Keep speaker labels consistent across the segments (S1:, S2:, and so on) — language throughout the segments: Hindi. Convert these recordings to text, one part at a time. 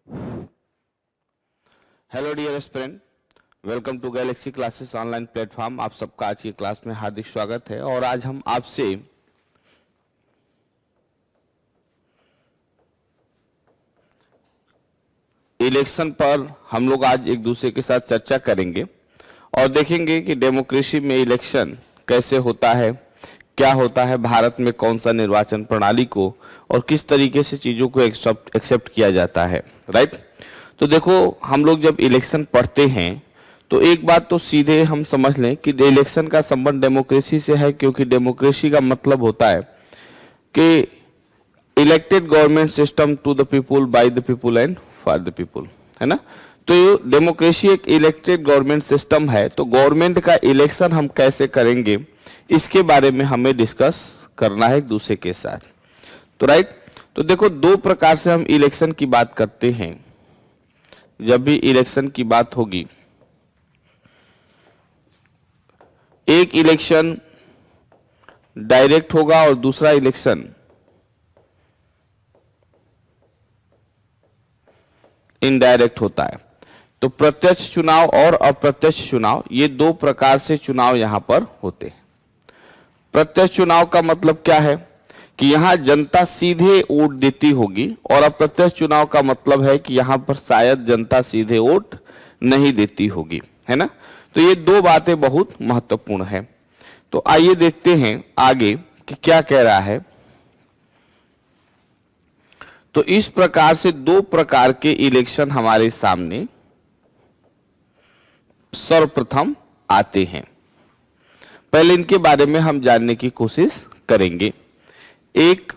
S1: Hello dear aspirant, welcome to Galaxy Classes online platform. आप सबका आज की क्लास में हार्दिक स्वागत है। और आज हम आपसे इलेक्शन पर हम लोग आज एक दूसरे के साथ चर्चा करेंगे और देखेंगे कि डेमोक्रेसी में इलेक्शन कैसे होता है, क्या होता है, भारत में कौन सा निर्वाचन प्रणाली को और किस तरीके से चीज़ों को एक्सेप्ट किया जाता है। राइट। तो देखो, हम लोग जब इलेक्शन पढ़ते हैं तो एक बात तो सीधे हम समझ लें कि इलेक्शन का संबंध डेमोक्रेसी से है, क्योंकि डेमोक्रेसी का मतलब होता है कि elected government system to the people, by the people and for the people, है ना। तो ये डेमोक्रेसी एक इलेक्टेड गवर्नमेंट सिस्टम है। तो गवर्नमेंट का इलेक्शन हम कैसे करेंगे, इसके बारे में हमें डिस्कस करना है एक दूसरे के साथ। तो राइट, तो देखो, दो प्रकार से हम इलेक्शन की बात करते हैं। जब भी इलेक्शन की बात होगी, एक इलेक्शन डायरेक्ट होगा और दूसरा इलेक्शन इनडायरेक्ट होता है। तो प्रत्यक्ष चुनाव और अप्रत्यक्ष चुनाव, ये दो प्रकार से चुनाव यहां पर होते हैं। प्रत्यक्ष चुनाव का मतलब क्या है कि यहां जनता सीधे वोट देती होगी, और अप्रत्यक्ष चुनाव का मतलब है कि यहां पर शायद जनता सीधे वोट नहीं देती होगी, है ना। तो ये दो बातें बहुत महत्वपूर्ण है। तो आइए देखते हैं आगे कि क्या कह रहा है। तो इस प्रकार से दो प्रकार के इलेक्शन हमारे सामने सर्वप्रथम आते हैं। पहले इनके बारे में हम जानने की कोशिश करेंगे। एक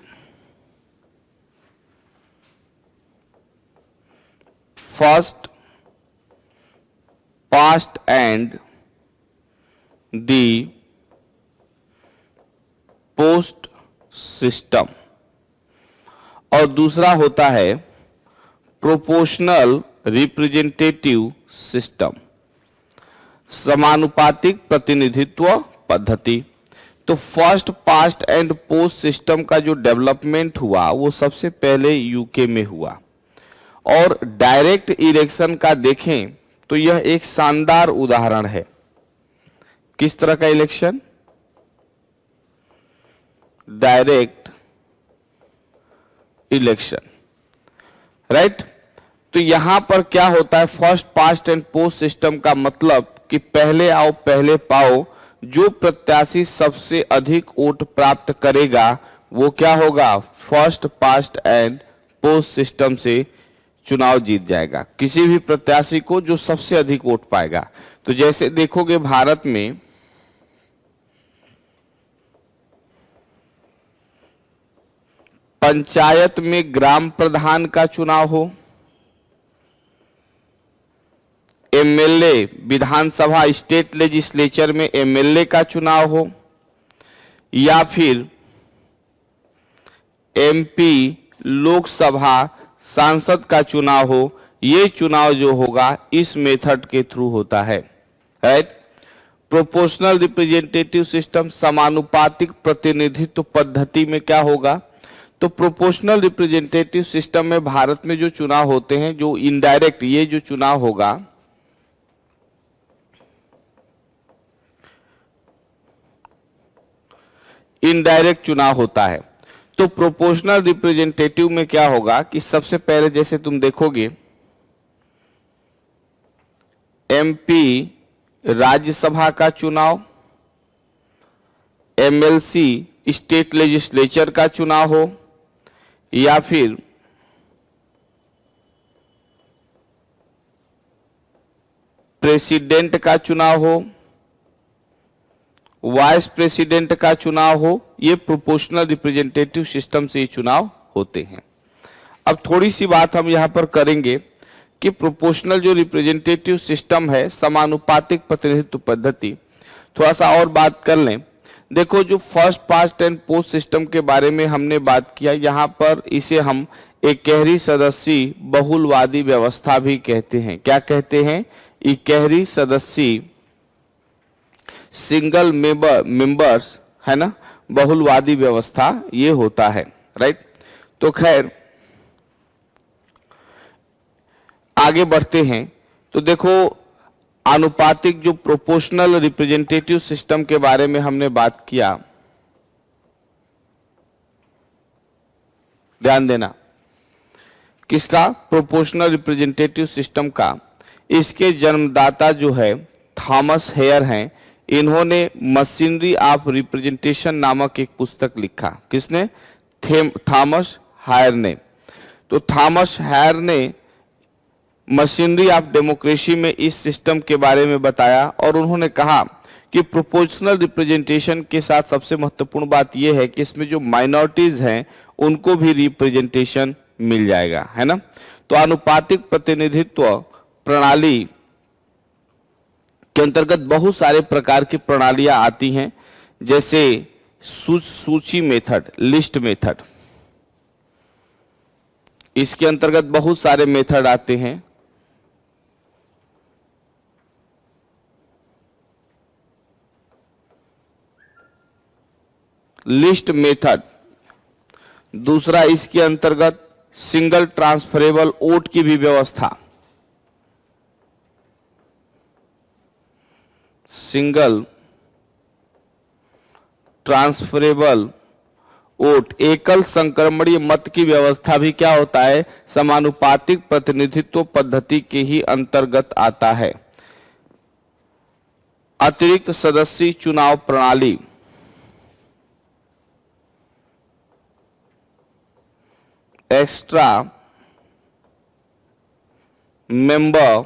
S1: first past and the post system, और दूसरा होता है प्रोपोर्शनल रिप्रेजेंटेटिव सिस्टम, समानुपातिक प्रतिनिधित्व पद्धति। तो first past and post system का जो डेवलपमेंट हुआ वो सबसे पहले यूके में हुआ। और डायरेक्ट इलेक्शन का देखें तो यह एक शानदार उदाहरण है। किस तरह का इलेक्शन? Direct election, right. तो यहां पर क्या होता है, first past and post system का मतलब कि पहले आओ पहले पाओ, जो प्रत्याशी सबसे अधिक वोट प्राप्त करेगा वो क्या होगा, first past and post system से चुनाव जीत जाएगा। किसी भी प्रत्याशी को जो सबसे अधिक वोट पाएगा। तो जैसे देखोगे भारत में पंचायत में ग्राम प्रधान का चुनाव हो, एमएलए विधानसभा स्टेट लेजिस्लेचर में एमएलए का चुनाव हो, या फिर एमपी लोकसभा सांसद का चुनाव हो, ये चुनाव जो होगा इस मेथड के थ्रू होता है, राइट। प्रोपोर्शनल रिप्रेजेंटेटिव सिस्टम, समानुपातिक प्रतिनिधित्व पद्धति में क्या होगा, तो प्रोपोर्शनल रिप्रेजेंटेटिव सिस्टम में भारत में जो चुनाव होते हैं, जो इनडायरेक्ट ये जो चुनाव होगा, इनडायरेक्ट चुनाव होता है। तो प्रोपोर्शनल रिप्रेजेंटेटिव में क्या होगा कि सबसे पहले जैसे तुम देखोगे एमपी राज्यसभा का चुनाव, एमएलसी स्टेट लेजिस्लेचर का चुनाव हो, या फिर प्रेसिडेंट का चुनाव हो, वाइस प्रेसिडेंट का चुनाव हो, ये प्रोपोर्शनल रिप्रेजेंटेटिव सिस्टम से ये चुनाव होते हैं। अब थोड़ी सी बात हम यहां पर करेंगे कि प्रोपोर्शनल जो रिप्रेजेंटेटिव सिस्टम है, समानुपातिक प्रतिनिधित्व पद्धति, थोड़ा सा और बात कर लें। देखो, जो first past and post system के बारे में हमने बात किया, यहां पर इसे हम इकहरी सदस्यीय बहुलवादी व्यवस्था भी कहते हैं। क्या कहते हैं? इकहरी सदस्यीय सिंगल मेंबर्स, है ना, बहुलवादी व्यवस्था ये होता है, राइट। तो खैर, आगे बढ़ते हैं तो देखो, आनुपातिक जो प्रोपोर्शनल रिप्रेजेंटेटिव सिस्टम के बारे में हमने बात किया, ध्यान देना, किसका? प्रोपोर्शनल रिप्रेजेंटेटिव सिस्टम का। इसके जन्मदाता जो है थॉमस हेयर हैं। इन्होंने मशीनरी ऑफ रिप्रेजेंटेशन नामक एक पुस्तक लिखा। किसने? थॉमस हायर ने। तो थॉमस हायर ने मशीनरी ऑफ डेमोक्रेसी में इस सिस्टम के बारे में बताया और उन्होंने कहा कि प्रोपोर्शनल रिप्रेजेंटेशन के साथ सबसे महत्वपूर्ण बात यह है कि इसमें जो माइनॉरिटीज हैं उनको भी रिप्रेजेंटेशन मिल जाएगा, है ना। तो आनुपातिक प्रतिनिधित्व प्रणाली के अंतर्गत बहुत सारे प्रकार की प्रणालियां आती हैं, जैसे सूची मेथड, लिस्ट मेथड। इसके अंतर्गत बहुत सारे मेथड आते हैं। List method. दूसरा इसके अंतर्गत सिंगल ट्रांसफरेबल वोट की भी व्यवस्था। सिंगल ट्रांसफरेबल वोट, एकल संक्रमणीय मत की व्यवस्था भी क्या होता है? समानुपातिक प्रतिनिधित्व पद्धति के ही अंतर्गत आता है। अतिरिक्त सदस्यीय चुनाव प्रणाली, एक्स्ट्रा मेंबर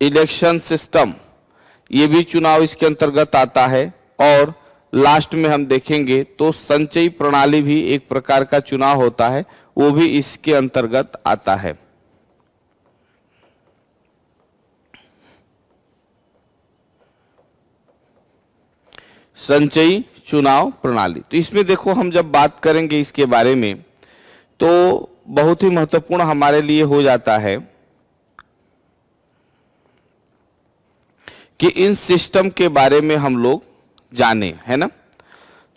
S1: इलेक्शन सिस्टम, ये भी चुनाव इसके अंतर्गत आता है। और लास्ट में हम देखेंगे तो संचयी प्रणाली भी एक प्रकार का चुनाव होता है, वो भी इसके अंतर्गत आता है। संचयी चुनाव प्रणाली, तो इसमें देखो हम जब बात करेंगे इसके बारे में तो बहुत ही महत्वपूर्ण हमारे लिए हो जाता है कि इन सिस्टम के बारे में हम लोग जाने, है ना।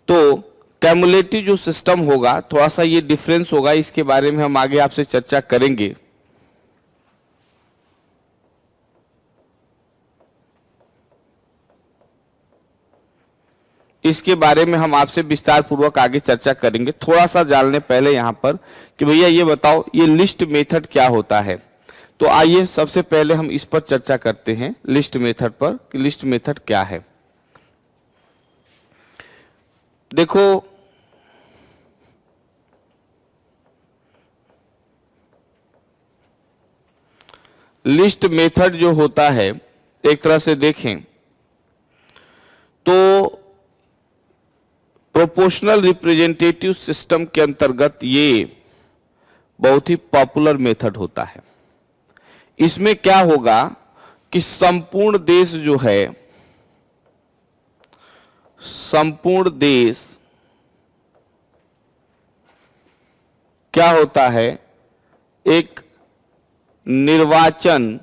S1: तो कैमुलेटिव जो सिस्टम होगा थोड़ा सा ये डिफरेंस होगा, इसके बारे में हम आगे आपसे चर्चा करेंगे। इसके बारे में हम आपसे विस्तार पूर्वक आगे चर्चा करेंगे। थोड़ा सा जानने पहले यहां पर कि भैया ये बताओ ये लिस्ट मेथड क्या होता है। तो आइए सबसे पहले हम इस पर चर्चा करते हैं, लिस्ट मेथड पर, कि लिस्ट मेथड क्या है। देखो लिस्ट मेथड जो होता है एक तरह से देखें तो प्रोपोर्शनल रिप्रेजेंटेटिव सिस्टम के अंतर्गत ये बहुत ही पॉपुलर मेथड होता है। इसमें क्या होगा कि संपूर्ण देश जो है, संपूर्ण देश क्या होता है, एक निर्वाचन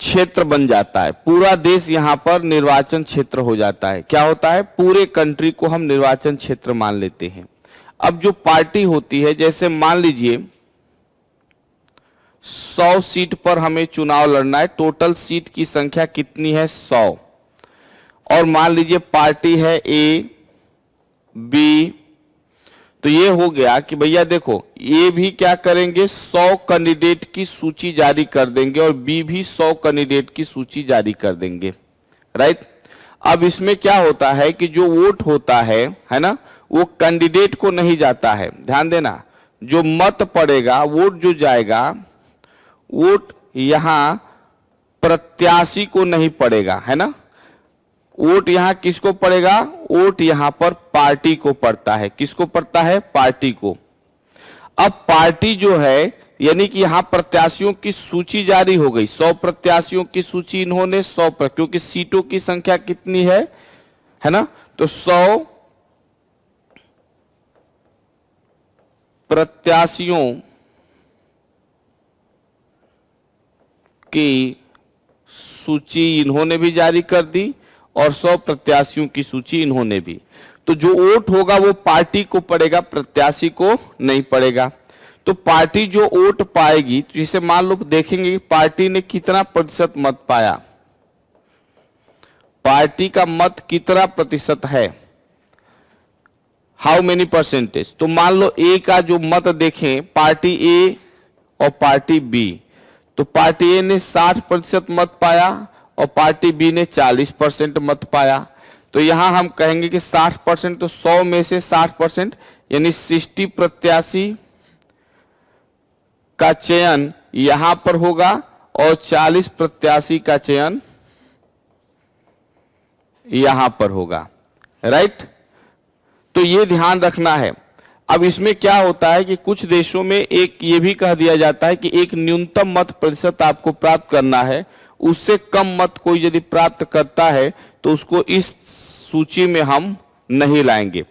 S1: क्षेत्र बन जाता है। पूरा देश यहां पर निर्वाचन क्षेत्र हो जाता है। क्या होता है? पूरे कंट्री को हम निर्वाचन क्षेत्र मान लेते हैं। अब जो पार्टी होती है, जैसे मान लीजिए 100 सीट पर हमें चुनाव लड़ना है, टोटल सीट की संख्या कितनी है? 100। और मान लीजिए पार्टी है ए, बी, तो ये हो गया कि भैया देखो ये भी क्या करेंगे, 100 कैंडिडेट की सूची जारी कर देंगे और बी भी 100 कैंडिडेट की सूची जारी कर देंगे, राइट। अब इसमें क्या होता है कि जो वोट होता है ना, वो कैंडिडेट को नहीं जाता है। ध्यान देना, जो मत पड़ेगा, वोट जो जाएगा, वोट यहां प्रत्याशी को नहीं पड़ेगा, है ना। वोट यहां किसको पड़ेगा? वोट यहां पर पार्टी को पड़ता है। किसको पड़ता है? पार्टी को। अब पार्टी जो है, यानी कि यहां प्रत्याशियों की सूची जारी हो गई, 100 प्रत्याशियों की सूची इन्होंने 100 पर, क्योंकि सीटों की संख्या कितनी है ना, तो 100 प्रत्याशियों की सूची इन्होंने भी जारी कर दी और 100 प्रत्याशियों की सूची इन्होंने भी। तो जो वोट होगा वो पार्टी को पड़ेगा, प्रत्याशी को नहीं पड़ेगा। तो पार्टी जो वोट पाएगी, तो इसे मान लो देखेंगे कि पार्टी ने कितना प्रतिशत मत पाया, पार्टी का मत कितना प्रतिशत है, हाउ मेनी परसेंटेज। तो मान लो ए का जो मत देखें, पार्टी ए और पार्टी बी, तो पार्टी ए ने 60% मत पाया और पार्टी बी ने 40% मत पाया। तो यहां हम कहेंगे कि 60%, तो 100 में से 60% यानी 60 प्रत्याशी का चयन यहां पर होगा और 40 प्रत्याशी का चयन यहां पर होगा, राइट। तो ये ध्यान रखना है। अब इसमें क्या होता है कि कुछ देशों में एक ये भी कह दिया जाता है कि एक न्यूनतम मत प्रतिशत आपको प्राप्त करना है, उससे कम मत कोई यदि प्राप्त करता है तो उसको इस सूची में हम नहीं लाएंगे।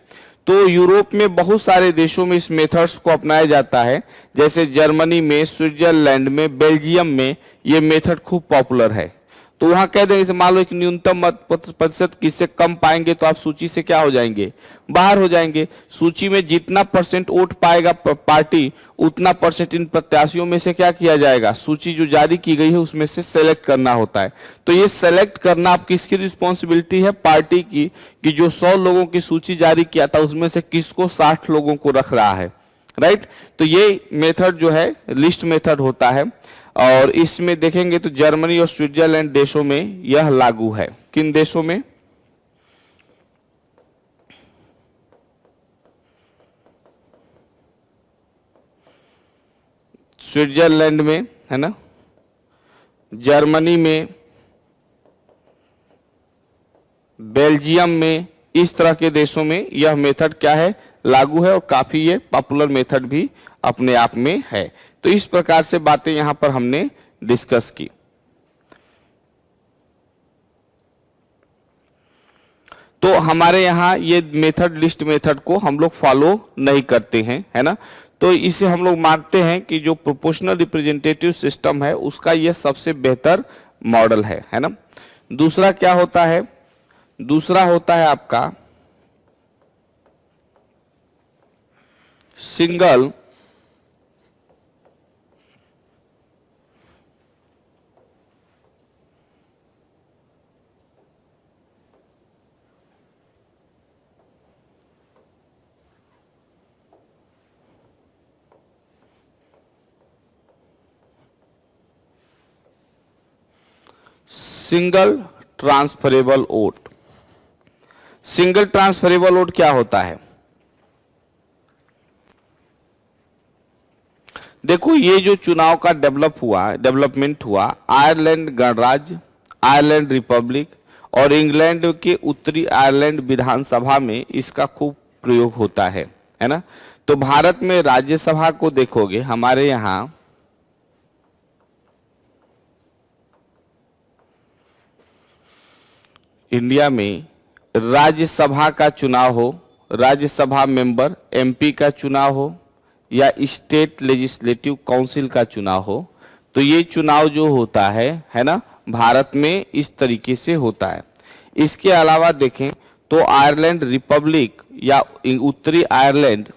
S1: तो यूरोप में बहुत सारे देशों में इस मेथड्स को अपनाया जाता है, जैसे जर्मनी में, स्विट्जरलैंड में, बेल्जियम में ये मेथड खूब पॉपुलर है। तो वहां कह देंगे, मान लो एक न्यूनतम मत प्रतिशत किससे कम पाएंगे तो आप सूची से क्या हो जाएंगे, बाहर हो जाएंगे। सूची में जितना परसेंट वोट पाएगा पार्टी, उतना परसेंट इन प्रत्याशियों में से क्या किया जाएगा, सूची जो जारी की गई है उसमें से सेलेक्ट करना होता है। तो ये सेलेक्ट करना आप किसकी रिस्पॉन्सिबिलिटी है, पार्टी की, कि जो 100 लोगों की सूची जारी किया था उसमें से किसको 60 लोगों को रख रहा है, राइट। तो ये मेथड जो है लिस्ट मेथड होता है और इसमें देखेंगे तो जर्मनी और स्विट्जरलैंड देशों में यह लागू है। किन देशों में, स्विट्जरलैंड में है ना, जर्मनी में, बेल्जियम में, इस तरह के देशों में यह मेथड क्या है, लागू है और काफी ये पॉपुलर मेथड भी अपने आप में है। तो इस प्रकार से बातें यहां पर हमने डिस्कस की। तो हमारे यहां ये मेथड, लिस्ट मेथड को हम लोग फॉलो नहीं करते हैं, है ना। तो इसे हम लोग मानते हैं कि जो प्रोपोर्शनल रिप्रेजेंटेटिव सिस्टम है उसका यह सबसे बेहतर मॉडल है ना। दूसरा क्या होता है, दूसरा होता है आपका single single transferable vote. Single transferable vote क्या होता है, देखो ये जो चुनाव का डेवलपमेंट हुआ, आयरलैंड गणराज्य, आयरलैंड रिपब्लिक और इंग्लैंड के उत्तरी आयरलैंड विधानसभा में इसका खूब प्रयोग होता है ना। तो भारत में राज्यसभा को देखोगे, हमारे यहां इंडिया में राज्यसभा का चुनाव हो, राज्यसभा मेंबर एमपी का चुनाव हो या स्टेट लेजिस्लेटिव काउंसिल का चुनाव हो, तो ये चुनाव जो होता है ना, भारत में इस तरीके से होता है। इसके अलावा देखें तो आयरलैंड रिपब्लिक या उत्तरी आयरलैंड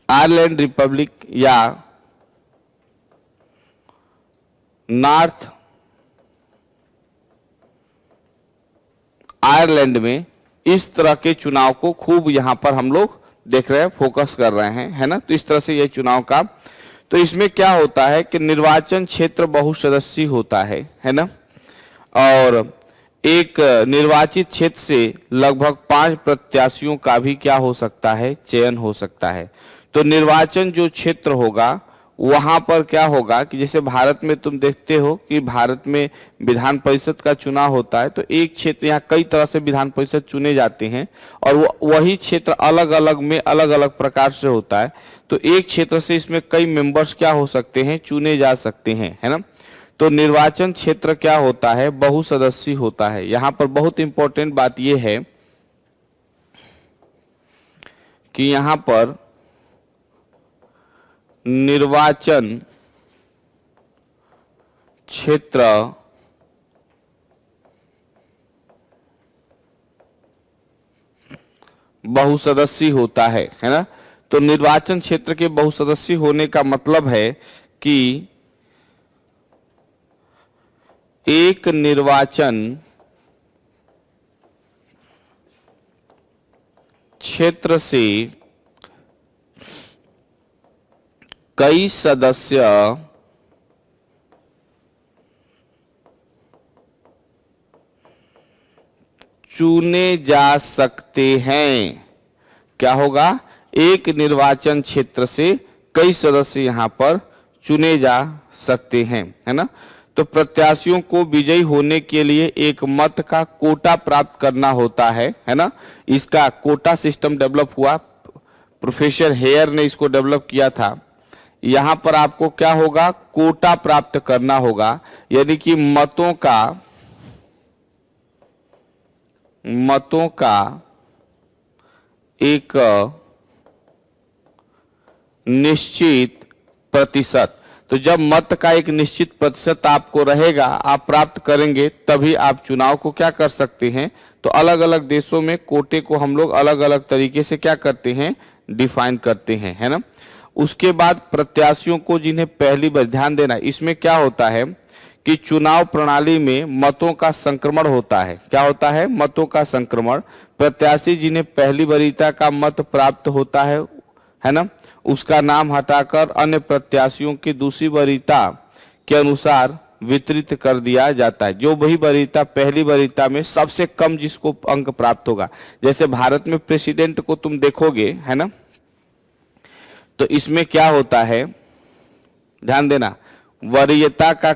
S1: आयरलैंड रिपब्लिक या नॉर्थ आयरलैंड में इस तरह के चुनाव को खूब यहां पर हम लोग देख रहे हैं, फोकस कर रहे हैं, है ना। तो इस तरह से यह चुनाव का, तो इसमें क्या होता है कि निर्वाचन क्षेत्र बहुसदस्यीय होता है ना, और एक निर्वाचित क्षेत्र से लगभग 5 प्रत्याशियों का भी क्या हो सकता है, चयन हो सकता है। तो निर्वाचन जो क्षेत्र होगा वहां पर क्या होगा कि जैसे भारत में तुम देखते हो कि भारत में विधान परिषद का चुनाव होता है, तो एक क्षेत्र, यहाँ कई तरह से विधान परिषद चुने जाते हैं और वही क्षेत्र अलग अलग में अलग अलग प्रकार से होता है। तो एक क्षेत्र से इसमें कई मेंबर्स क्या हो सकते हैं, चुने जा सकते हैं, है ना। तो निर्वाचन क्षेत्र क्या होता है, बहुसदस्यीय होता है। यहाँ पर बहुत इंपॉर्टेंट बात यह है कि यहाँ पर निर्वाचन क्षेत्र बहुसदस्यीय होता है ना। तो निर्वाचन क्षेत्र के बहुसदस्यीय होने का मतलब है कि एक निर्वाचन क्षेत्र से कई सदस्य चुने जा सकते हैं। क्या होगा, एक निर्वाचन क्षेत्र से कई सदस्य यहां पर चुने जा सकते हैं, है ना। तो प्रत्याशियों को विजयी होने के लिए एक मत का कोटा प्राप्त करना होता है ना। इसका कोटा सिस्टम डेवलप हुआ, प्रोफेसर हेयर ने इसको डेवलप किया था। यहां पर आपको क्या होगा, कोटा प्राप्त करना होगा, यानी कि मतों का एक निश्चित प्रतिशत। तो जब मत का एक निश्चित प्रतिशत आपको रहेगा, आप प्राप्त करेंगे, तभी आप चुनाव को क्या कर सकते हैं। तो अलग अलग देशों में कोटे को हम लोग अलग अलग तरीके से क्या करते हैं, डिफाइन करते हैं, है ना। उसके बाद प्रत्याशियों को जिन्हें पहली बार, ध्यान देना, इसमें क्या होता है कि चुनाव प्रणाली में मतों का संक्रमण होता है। क्या होता है, मतों का संक्रमण। प्रत्याशी जिन्हें पहली वरीयता का मत प्राप्त होता है ना, उसका नाम हटाकर अन्य प्रत्याशियों की दूसरी वरीयता के अनुसार वितरित कर दिया जाता है। जो वही वरीयता, पहली वरीयता में सबसे कम जिसको अंक प्राप्त होगा, जैसे भारत में प्रेसिडेंट को तुम देखोगे, है ना, तो इसमें क्या होता है, ध्यान देना, वरीयता का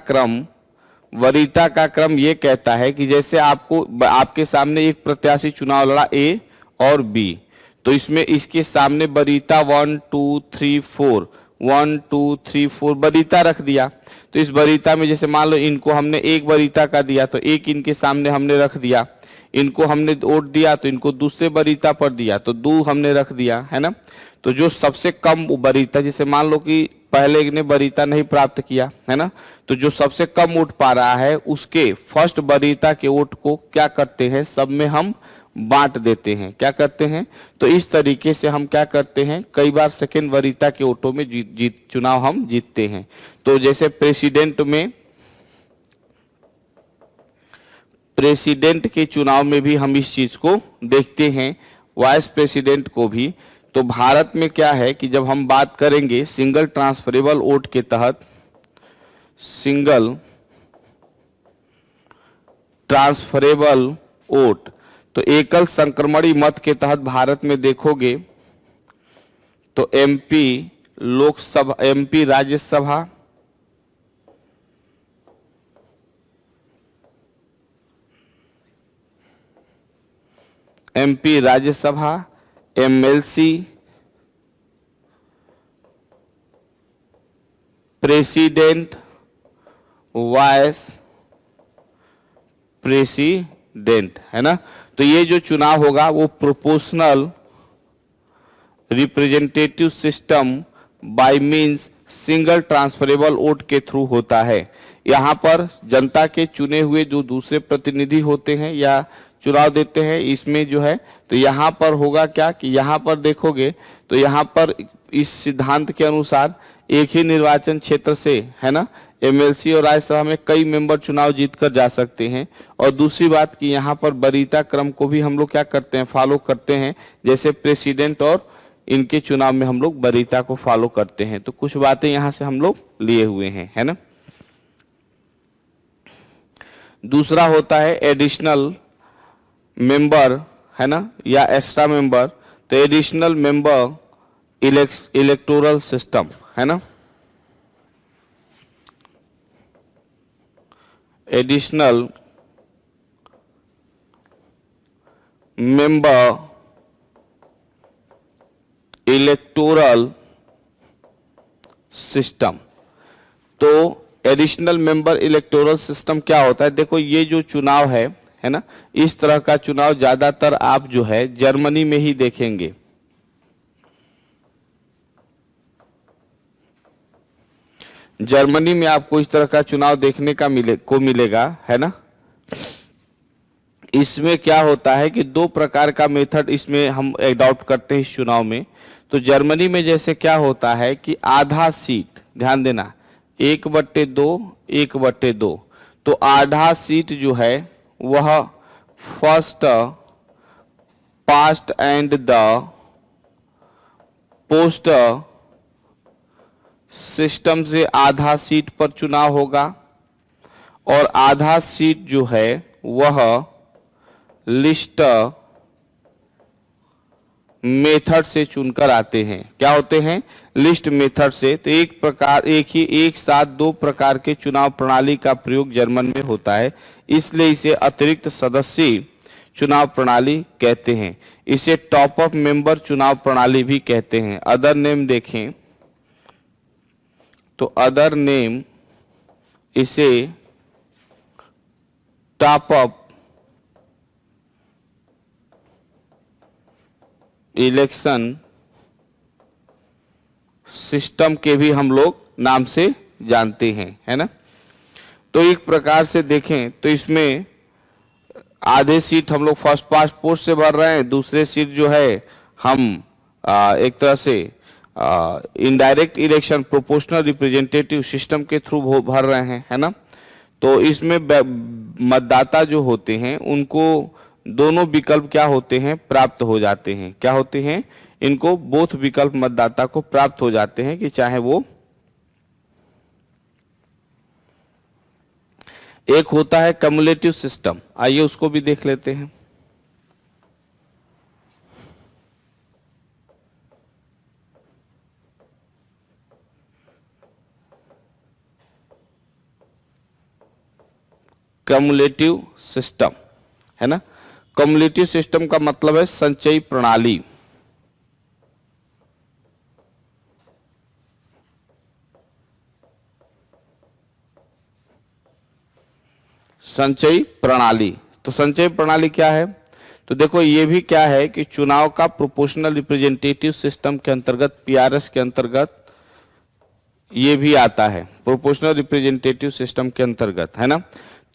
S1: क्रम ये कहता है कि जैसे आपके सामने एक प्रत्याशी चुनाव लड़ा, ए और बी, तो इसमें इसके सामने वरीयता 1 2 3 4 1 2 3 4 वरीयता रख दिया। तो इस वरीयता में जैसे मान लो इनको हमने एक वरीयता का दिया, तो एक इनके सामने हमने रख दिया। इनको हमने वोट दिया तो इनको दूसरे वरीयता पर दिया, तो 2 हमने रख दिया, है ना। तो जो सबसे कम वरीयता, जैसे मान लो कि पहले ने वरीयता नहीं प्राप्त किया, है ना, तो जो सबसे कम वोट पा रहा है उसके फर्स्ट वरीयता के वोट को क्या करते हैं, सब में हम बांट देते हैं। क्या करते हैं, तो इस तरीके से हम क्या करते हैं, कई बार सेकेंड वरीयता के वोटों में चुनाव हम जीतते हैं। तो जैसे प्रेसिडेंट के चुनाव में भी हम इस चीज को देखते हैं, वाइस प्रेसिडेंट को भी। तो भारत में क्या है कि जब हम बात करेंगे सिंगल ट्रांसफरेबल वोट के तहत, सिंगल ट्रांसफरेबल वोट, तो एकल संक्रमणी मत के तहत भारत में देखोगे तो MP Lok Sabha, MP Rajya Sabha, MP Rajya Sabha, MLC, president, vice president, है ना। तो ये जो चुनाव होगा वो proportional representative system by means single transferable vote के थ्रू होता है। यहाँ पर जनता के चुने हुए जो दूसरे प्रतिनिधि होते हैं या चुनाव देते हैं, इसमें जो है, तो यहाँ पर होगा क्या कि यहाँ पर देखोगे तो यहाँ पर इस सिद्धांत के अनुसार एक ही निर्वाचन क्षेत्र से, है ना, एमएलसी और राज्यसभा में कई मेंबर चुनाव जीतकर जा सकते हैं। और दूसरी बात कि यहाँ पर वरीयता क्रम को भी हम लोग क्या करते हैं, फॉलो करते हैं। जैसे प्रेसिडेंट और इनके चुनाव में हम लोग वरीयता को फॉलो करते हैं। तो कुछ बातें यहाँ से हम लोग लिए हुए हैं, है ना। दूसरा होता है एडिशनल मेंबर, है ना, या एक्स्ट्रा मेंबर। तो एडिशनल मेंबर इलेक्टोरल सिस्टम, है ना। Additional member electoral system. तो एडिशनल मेंबर इलेक्टोरल सिस्टम क्या होता है? देखो ये जो चुनाव है ना, इस तरह का चुनाव ज्यादातर आप जो है जर्मनी में ही देखेंगे। जर्मनी में आपको इस तरह का चुनाव देखने का मिलेगा, है ना। इसमें क्या होता है कि दो प्रकार का मेथड इसमें हम एडॉप्ट करते हैं इस चुनाव में। तो जर्मनी में जैसे क्या होता है कि आधा सीट, ध्यान देना, 1/2, 1/2। तो आधा सीट जो है वह first past and the post system से आधा सीट पर चुनाव होगा, और आधा सीट जो है वह लिस्ट मेथड से चुनकर आते हैं। क्या होते हैं? लिस्ट मेथड से। तो एक साथ दो प्रकार के चुनाव प्रणाली का प्रयोग जर्मन में होता है, इसलिए इसे अतिरिक्त सदस्य चुनाव प्रणाली कहते हैं। इसे टॉप अप मेंबर चुनाव प्रणाली भी कहते हैं। अदर नेम देखें तो अदर नेम इसे टॉप अप इलेक्शन सिस्टम के भी हम लोग नाम से जानते हैं, है ना। तो एक प्रकार से देखें तो इसमें आधे सीट हम लोग फर्स्ट पास्ट पोस्ट से भर रहे हैं, दूसरे सीट जो है हम एक तरह से indirect election proportional representative system के थ्रू भर रहे हैं, है ना। तो इसमें मतदाता जो होते हैं उनको दोनों विकल्प क्या होते हैं? प्राप्त हो जाते हैं। क्या होते हैं? इनको बोथ विकल्प मतदाता को प्राप्त हो जाते हैं, कि चाहे वो एक होता है कम्युलेटिव सिस्टम। आइए उसको भी देख लेते हैं। कम्युलेटिव सिस्टम, है ना। कम्युलेटिव सिस्टम का मतलब है संचयी प्रणाली। संचयी प्रणाली, तो संचयी प्रणाली क्या है? तो देखो ये भी क्या है कि चुनाव का प्रोपोर्शनल रिप्रेजेंटेटिव सिस्टम के अंतर्गत, पीआरएस के अंतर्गत ये भी आता है, प्रोपोर्शनल रिप्रेजेंटेटिव सिस्टम के अंतर्गत, है ना।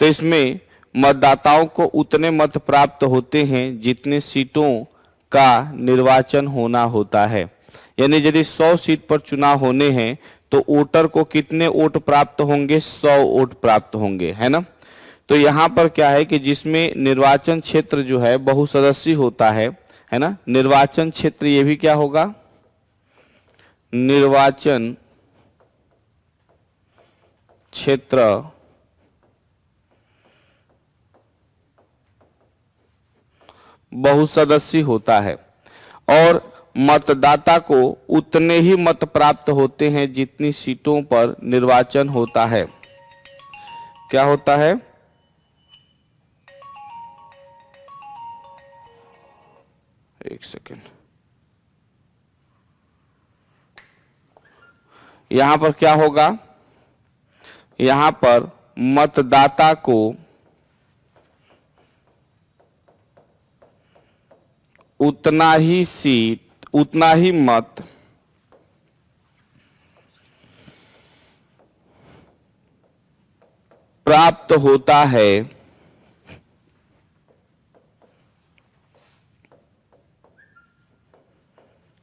S1: तो इसमें मतदाताओं को उतने मत प्राप्त होते हैं जितने सीटों का निर्वाचन होना होता है। यानी यदि 100 सीट पर चुनाव होने हैं तो वोटर को कितने वोट प्राप्त होंगे? 100 वोट प्राप्त होंगे, है ना। तो यहाँ पर क्या है कि जिसमें निर्वाचन क्षेत्र जो है बहुसदस्यीय होता है ना। निर्वाचन क्षेत्र ये भी क्या होगा? निर्वाचन क्षेत्र बहुसदस्यीय होता है, और मतदाता को उतने ही मत प्राप्त होते हैं जितनी सीटों पर निर्वाचन होता है। क्या होता है? एक सेकेंड, यहां पर क्या होगा? यहां पर मतदाता को उतना ही सीट, उतना ही मत प्राप्त होता है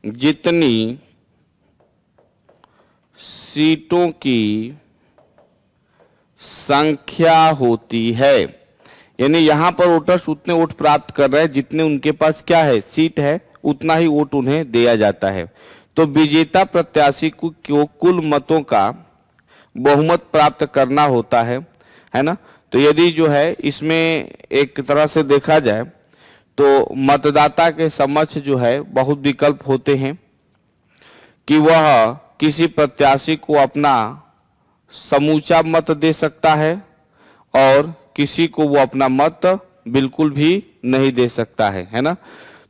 S1: जितनी सीटों की संख्या होती है। यानी यहां पर वोटर्स उतने वोट प्राप्त कर रहे हैं जितने उनके पास क्या है? सीट है, उतना ही वोट उन्हें दिया जाता है। तो विजेता प्रत्याशी को कुल मतों का बहुमत प्राप्त करना होता है ना। तो यदि जो है इसमें एक तरह से देखा जाए तो मतदाता के समक्ष जो है बहुत विकल्प होते हैं कि वह किसी प्रत्याशी को अपना समूचा मत दे सकता है, और किसी को वो अपना मत बिल्कुल भी नहीं दे सकता है ना।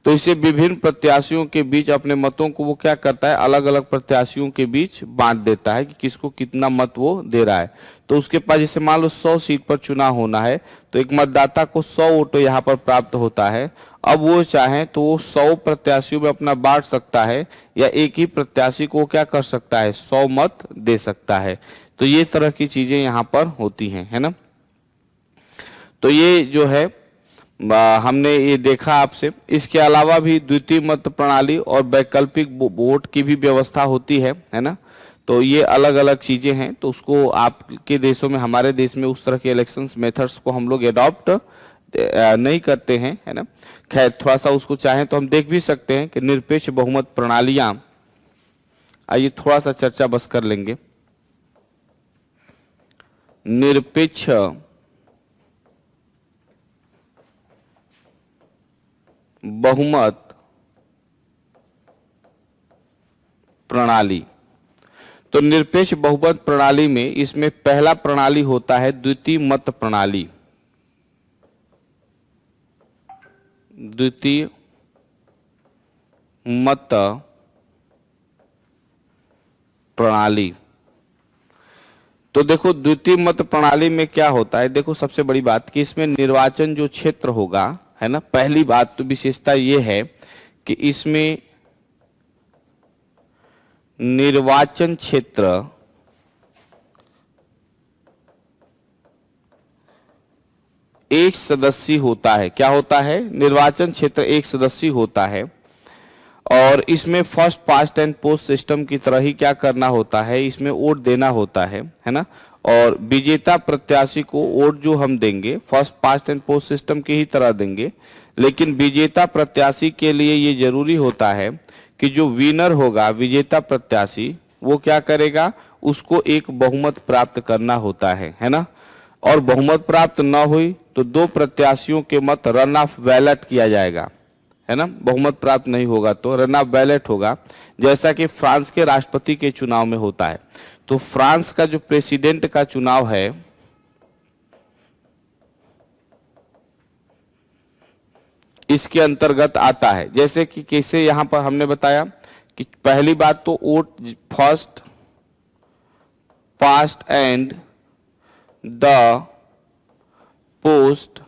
S1: तो इसे विभिन्न प्रत्याशियों के बीच अपने मतों को वो क्या करता है, अलग अलग प्रत्याशियों के बीच बांट देता है कि किसको कितना मत वो दे रहा है। तो उसके पास जैसे मान लो 100 सीट पर चुनाव होना है, तो एक मतदाता को 100 वोट यहाँ पर प्राप्त होता है। अब वो चाहे तो वो 100 प्रत्याशियों में अपना बांट सकता है, या एक ही प्रत्याशी को क्या कर सकता है, 100 मत दे सकता है। तो ये तरह की चीजें यहाँ पर होती हैं, है ना। तो ये जो है हमने ये देखा आपसे। इसके अलावा भी द्वितीय मत प्रणाली और वैकल्पिक वोट की भी व्यवस्था होती है ना। तो ये अलग अलग चीजें हैं, तो उसको आपके देशों में, हमारे देश में उस तरह के इलेक्शंस मेथड्स को हम लोग एडॉप्ट नहीं करते हैं, है ना। खैर थोड़ा सा उसको चाहें तो हम देख भी सकते हैं कि निरपेक्ष बहुमत प्रणालियां, आइए थोड़ा सा चर्चा बस कर लेंगे। निरपेक्ष बहुमत प्रणाली, तो निरपेक्ष बहुमत प्रणाली में इसमें पहला प्रणाली होता है द्वितीय मत प्रणाली। द्वितीय मत प्रणाली, तो देखो द्वितीय मत प्रणाली में क्या होता है, देखो सबसे बड़ी बात कि इसमें निर्वाचन जो क्षेत्र होगा, है ना, पहली बात तो विशेषता ये है कि इसमें निर्वाचन क्षेत्र एक सदस्यीय होता है। क्या होता है, निर्वाचन क्षेत्र एक सदस्यीय होता है, और इसमें first past and post system की तरह ही क्या करना होता है, इसमें वोट देना होता है ना। और विजेता प्रत्याशी को वोट जो हम देंगे first past and post system की ही तरह देंगे, लेकिन विजेता प्रत्याशी के लिए ये जरूरी होता है कि जो विनर होगा, विजेता प्रत्याशी, वो क्या करेगा, उसको एक बहुमत प्राप्त करना होता है ना। और बहुमत प्राप्त न हुई तो दो प्रत्याशियों के मत रन ऑफ बैलेट किया जाएगा, है ना। बहुमत प्राप्त नहीं होगा तो रन ऑफ बैलेट होगा, जैसा कि फ्रांस के राष्ट्रपति के चुनाव में होता है। तो फ्रांस का जो प्रेसिडेंट का चुनाव है, इसके अंतर्गत आता है। जैसे कि कैसे यहां पर हमने बताया कि पहली बात तो vote first past and the post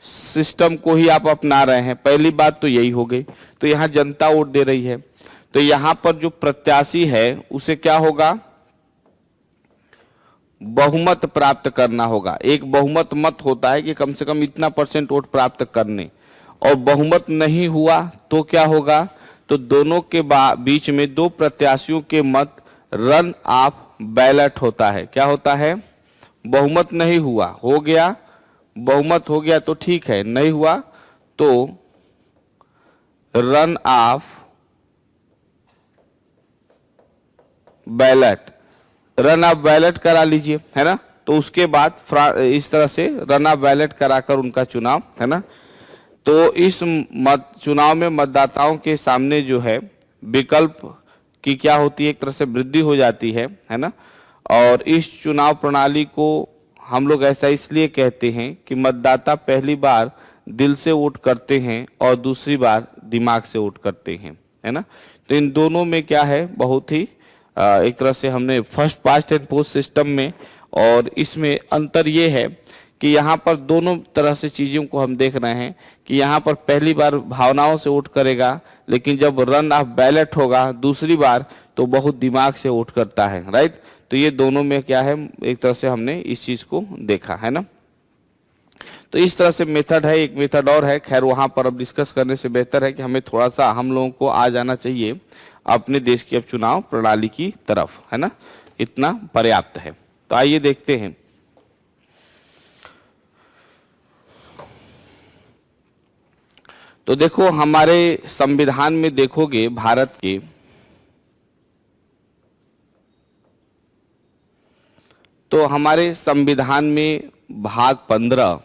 S1: system को ही आप अपना रहे हैं, पहली बात तो यही हो गई। तो यहां जनता वोट दे रही है, तो यहां पर जो प्रत्याशी है उसे क्या होगा, बहुमत प्राप्त करना होगा। एक बहुमत मत होता है कि कम से कम इतना % वोट प्राप्त करने, और बहुमत नहीं हुआ तो क्या होगा, तो दोनों के बीच में दो प्रत्याशियों के मत रन ऑफ बैलेट होता है। क्या होता है, बहुमत नहीं हुआ, हो गया, बहुमत हो गया तो ठीक है, नहीं हुआ तो run of ballot, run of ballot करा लीजिए, है ना। तो उसके बाद इस तरह से रन ऑफ बैलेट कराकर उनका चुनाव, है ना। तो इस चुनाव में मतदाताओं के सामने जो है विकल्प की क्या होती है, एक तरह से वृद्धि हो जाती है ना। और इस चुनाव प्रणाली को हम लोग ऐसा इसलिए कहते हैं कि मतदाता पहली बार दिल से वोट करते हैं और दूसरी बार दिमाग से वोट करते हैं, है ना। तो इन दोनों में क्या है, बहुत ही एक तरह से हमने first past and post system में, और इसमें अंतर ये है कि यहाँ पर दोनों तरह से चीज़ों को हम देख रहे हैं कि यहाँ पर पहली बार भावनाओं से वोट करेगा, लेकिन जब रन ऑफ बैलेट होगा दूसरी बार तो बहुत दिमाग से वोट करता है, राइट। तो ये दोनों में क्या है, एक तरह से हमने इस चीज़ को देखा है ना। तो इस तरह से मेथड है, एक मेथड और है, खैर वहाँ पर अब डिस्कस करने से बेहतर है कि हमें थोड़ा सा हम लोगों को आ जाना चाहिए अपने देश की अब चुनाव प्रणाली की तरफ, है ना। इतना पर्याप्त है। तो आइए देखते हैं। तो देखो हमारे संविधान में देखोगे भारत के, तो हमारे संविधान में भाग 15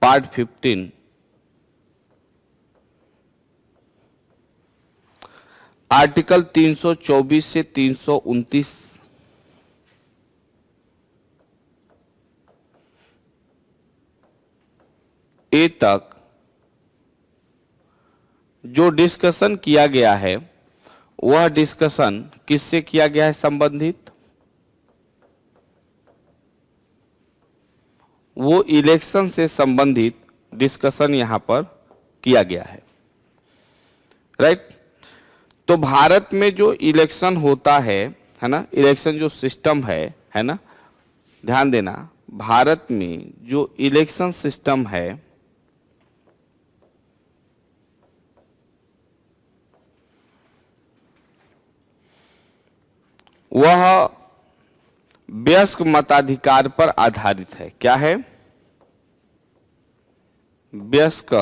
S1: पार्ट 15 आर्टिकल 324 से 329 ए तक जो डिस्कशन किया गया है वह डिस्कशन किससे किया गया है संबंधित? वो इलेक्शन से संबंधित डिस्कशन यहां पर किया गया है, राइट। तो भारत में जो इलेक्शन होता है ना, इलेक्शन जो सिस्टम है ना, ध्यान देना, भारत में जो इलेक्शन सिस्टम है वह वयस्क मताधिकार पर आधारित है। क्या है? वयस्क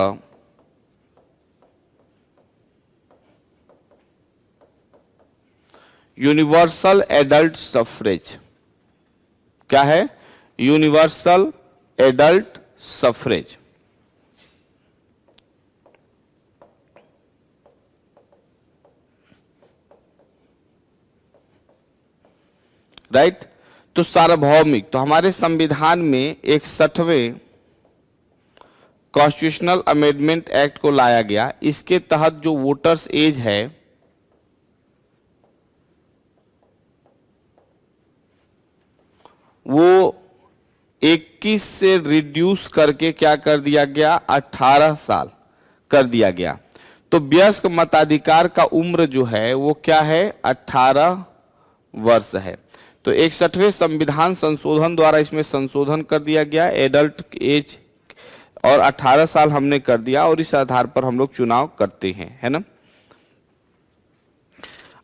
S1: यूनिवर्सल एडल्ट सफरेज। क्या है? Universal adult suffrage. राइट। तो सार्वभौमिक, तो हमारे संविधान में 61वें कॉन्स्टिट्यूशनल अमेंडमेंट एक्ट को लाया गया। इसके तहत जो वोटर्स एज है वो 21 से रिड्यूस करके क्या कर दिया गया? 18 साल कर दिया गया। तो वयस्क मताधिकार का उम्र जो है वो क्या है? 18 वर्ष है। तो 61वें संविधान संशोधन द्वारा इसमें संशोधन कर दिया गया, एडल्ट एज और 18 साल हमने कर दिया, और इस आधार पर हम लोग चुनाव करते हैं, है ना।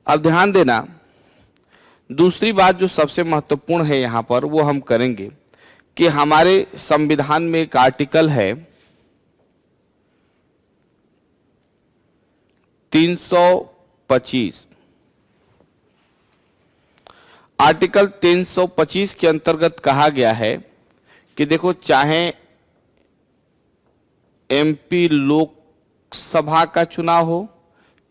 S1: अब ध्यान देना, दूसरी बात जो सबसे महत्वपूर्ण है यहां पर वो हम करेंगे कि हमारे संविधान में एक आर्टिकल है 325। आर्टिकल 325 के अंतर्गत कहा गया है कि देखो, चाहे एमपी लोकसभा का चुनाव हो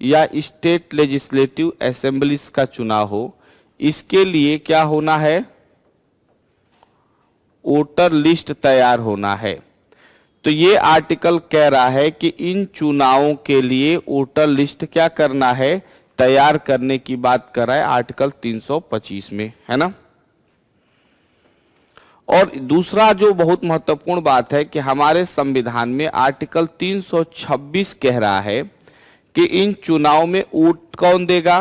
S1: या स्टेट लेजिस्लेटिव असेंबलीज का चुनाव हो, इसके लिए क्या होना है? वोटर लिस्ट तैयार होना है। तो ये आर्टिकल कह रहा है कि इन चुनावों के लिए वोटर लिस्ट क्या करना है? तैयार करने की बात कर रहा है आर्टिकल 325 में, है ना। और दूसरा जो बहुत महत्वपूर्ण बात है कि हमारे संविधान में आर्टिकल 326 कह रहा है कि इन चुनाव में वोट कौन देगा?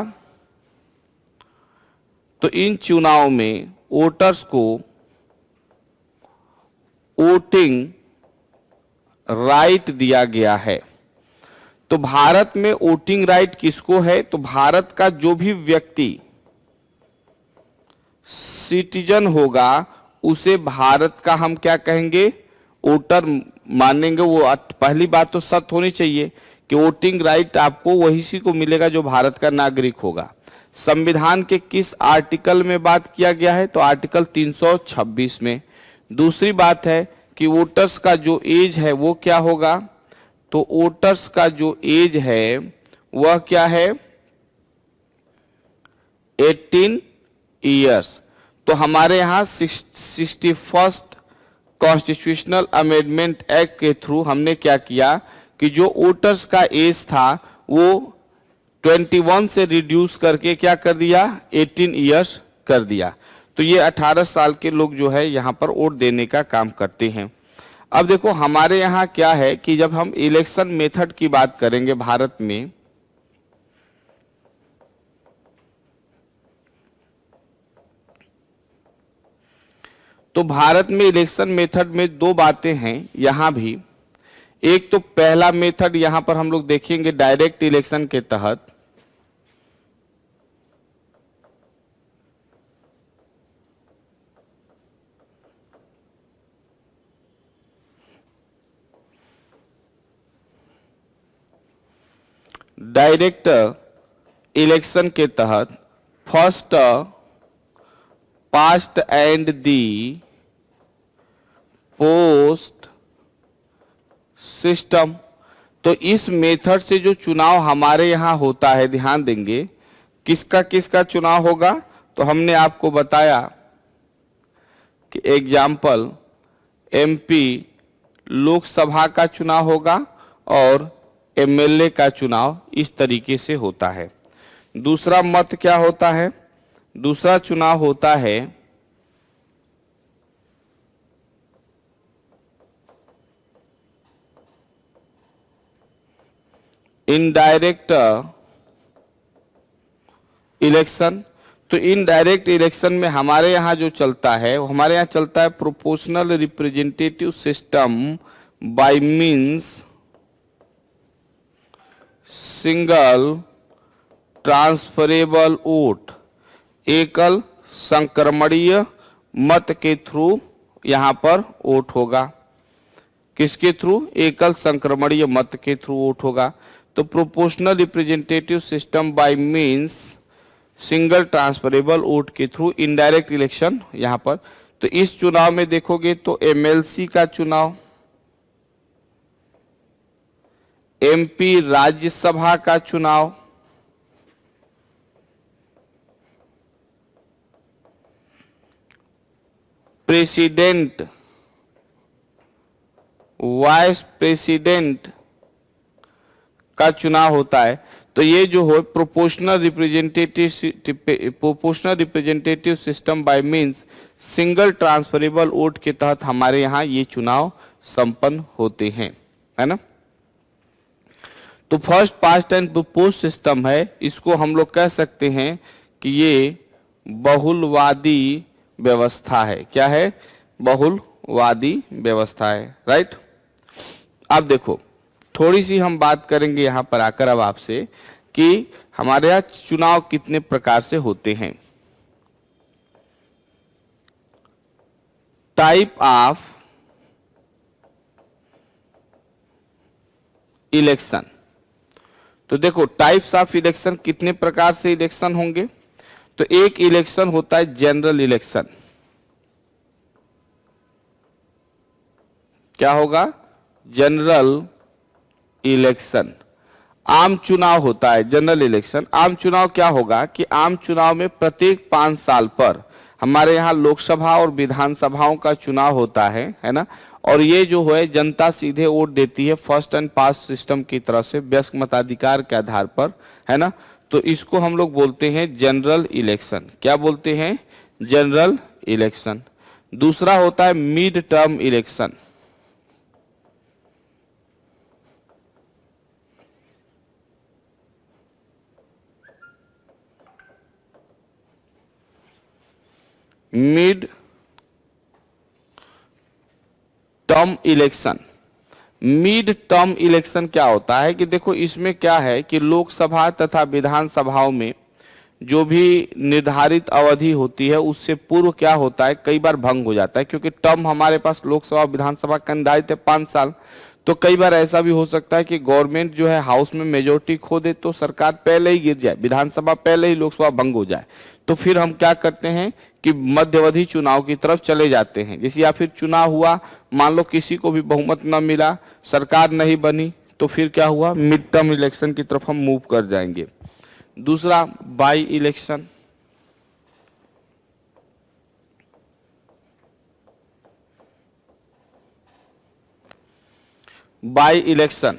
S1: तो इन चुनाव में वोटर्स को वोटिंग राइट दिया गया है। तो भारत में वोटिंग राइट किसको है? तो भारत का जो भी व्यक्ति सिटीजन होगा उसे भारत का हम क्या कहेंगे? वोटर मानेंगे। वो पहली बात तो सत्य होनी चाहिए कि वोटिंग राइट आपको वही को मिलेगा जो भारत का नागरिक होगा। संविधान के किस आर्टिकल में बात किया गया है? तो आर्टिकल 326 में। दूसरी बात है कि वोटर्स का जो एज है वो क्या होगा? तो वोटर्स का जो एज है वह क्या है? 18 ईयर्स। तो हमारे यहाँ 61st कॉन्स्टिट्यूशनल अमेंडमेंट एक्ट के थ्रू हमने क्या किया कि जो वोटर्स का एज था वो 21 से रिड्यूस करके क्या कर दिया? 18 ईयर्स कर दिया। तो ये 18 साल के लोग जो है यहाँ पर वोट देने का काम करते हैं। अब देखो, हमारे यहाँ क्या है कि जब हम इलेक्शन मेथड की बात करेंगे भारत में, तो भारत में इलेक्शन मेथड में दो बातें हैं यहां भी। एक तो पहला मेथड यहां पर हम लोग देखेंगे डायरेक्ट इलेक्शन के तहत, डायरेक्ट इलेक्शन के तहत first past and the post system. तो इस मेथड से जो चुनाव हमारे यहाँ होता है, ध्यान देंगे, किसका किसका चुनाव होगा, तो हमने आपको बताया कि एग्जाम्पल एमपी लोकसभा का चुनाव होगा और एमएलए का चुनाव इस तरीके से होता है। दूसरा मत क्या होता है, दूसरा चुनाव होता है इनडायरेक्ट इलेक्शन। तो इनडायरेक्ट इलेक्शन में हमारे यहाँ जो चलता है, वो हमारे यहाँ चलता है proportional representative system by means single transferable vote, एकल संक्रमणीय मत के थ्रू यहाँ पर वोट होगा। किसके थ्रू? एकल संक्रमणीय मत के थ्रू वोट होगा। तो proportional representative system by means single transferable vote के थ्रू इनडायरेक्ट इलेक्शन यहां पर। तो इस चुनाव में देखोगे तो एमएलसी का चुनाव, एमपी राज्यसभा का चुनाव, प्रेसिडेंट, वाइस प्रेसिडेंट का चुनाव होता है। तो ये जो हो proportional representative system by means single transferable vote के तहत हमारे यहाँ ये चुनाव संपन्न होते हैं, है ना। तो first past and propose system है, इसको हम लोग कह सकते हैं कि ये बहुलवादी व्यवस्था है। क्या है? बहुलवादी व्यवस्था है, राइट। अब देखो थोड़ी सी हम बात करेंगे यहां पर आकर अब आपसे कि हमारे यहाँ चुनाव कितने प्रकार से होते हैं। Type of election. तो देखो टाइप्स ऑफ इलेक्शन, कितने प्रकार से इलेक्शन होंगे। तो एक इलेक्शन होता है जनरल इलेक्शन। क्या होगा? General election. आम चुनाव होता है जनरल इलेक्शन। आम चुनाव क्या होगा कि आम चुनाव में प्रत्येक 5 साल पर हमारे यहाँ लोकसभा और विधानसभाओं का चुनाव होता है ना। और ये जो है जनता सीधे वोट देती है फर्स्ट एंड पास्ट सिस्टम की तरफ से वयस्क मताधिकार के आधार पर, है ना। तो इसको हम लोग बोलते हैं जनरल इलेक्शन। क्या बोलते हैं? General election. दूसरा होता है mid term election. Mid term election. Mid term election क्या होता है कि देखो इसमें क्या है कि लोकसभा तथा विधानसभाओं में जो भी निर्धारित अवधि होती है उससे पूर्व क्या होता है, कई बार भंग हो जाता है। क्योंकि टर्म हमारे पास लोकसभा विधानसभा का निर्धारित है 5 साल। तो कई बार ऐसा भी हो सकता है कि गवर्नमेंट जो है हाउस में मेजोरिटी खो दे तो सरकार पहले ही गिर जाए, विधानसभा पहले ही लोकसभा भंग हो जाए। तो फिर हम क्या करते हैं कि मध्यावधि चुनाव की तरफ चले जाते हैं। जैसे या फिर चुनाव हुआ, मान लो किसी को भी बहुमत न मिला, सरकार नहीं बनी, तो फिर क्या हुआ, मिड टर्म इलेक्शन की तरफ हम मूव कर जाएंगे। दूसरा by election. By election,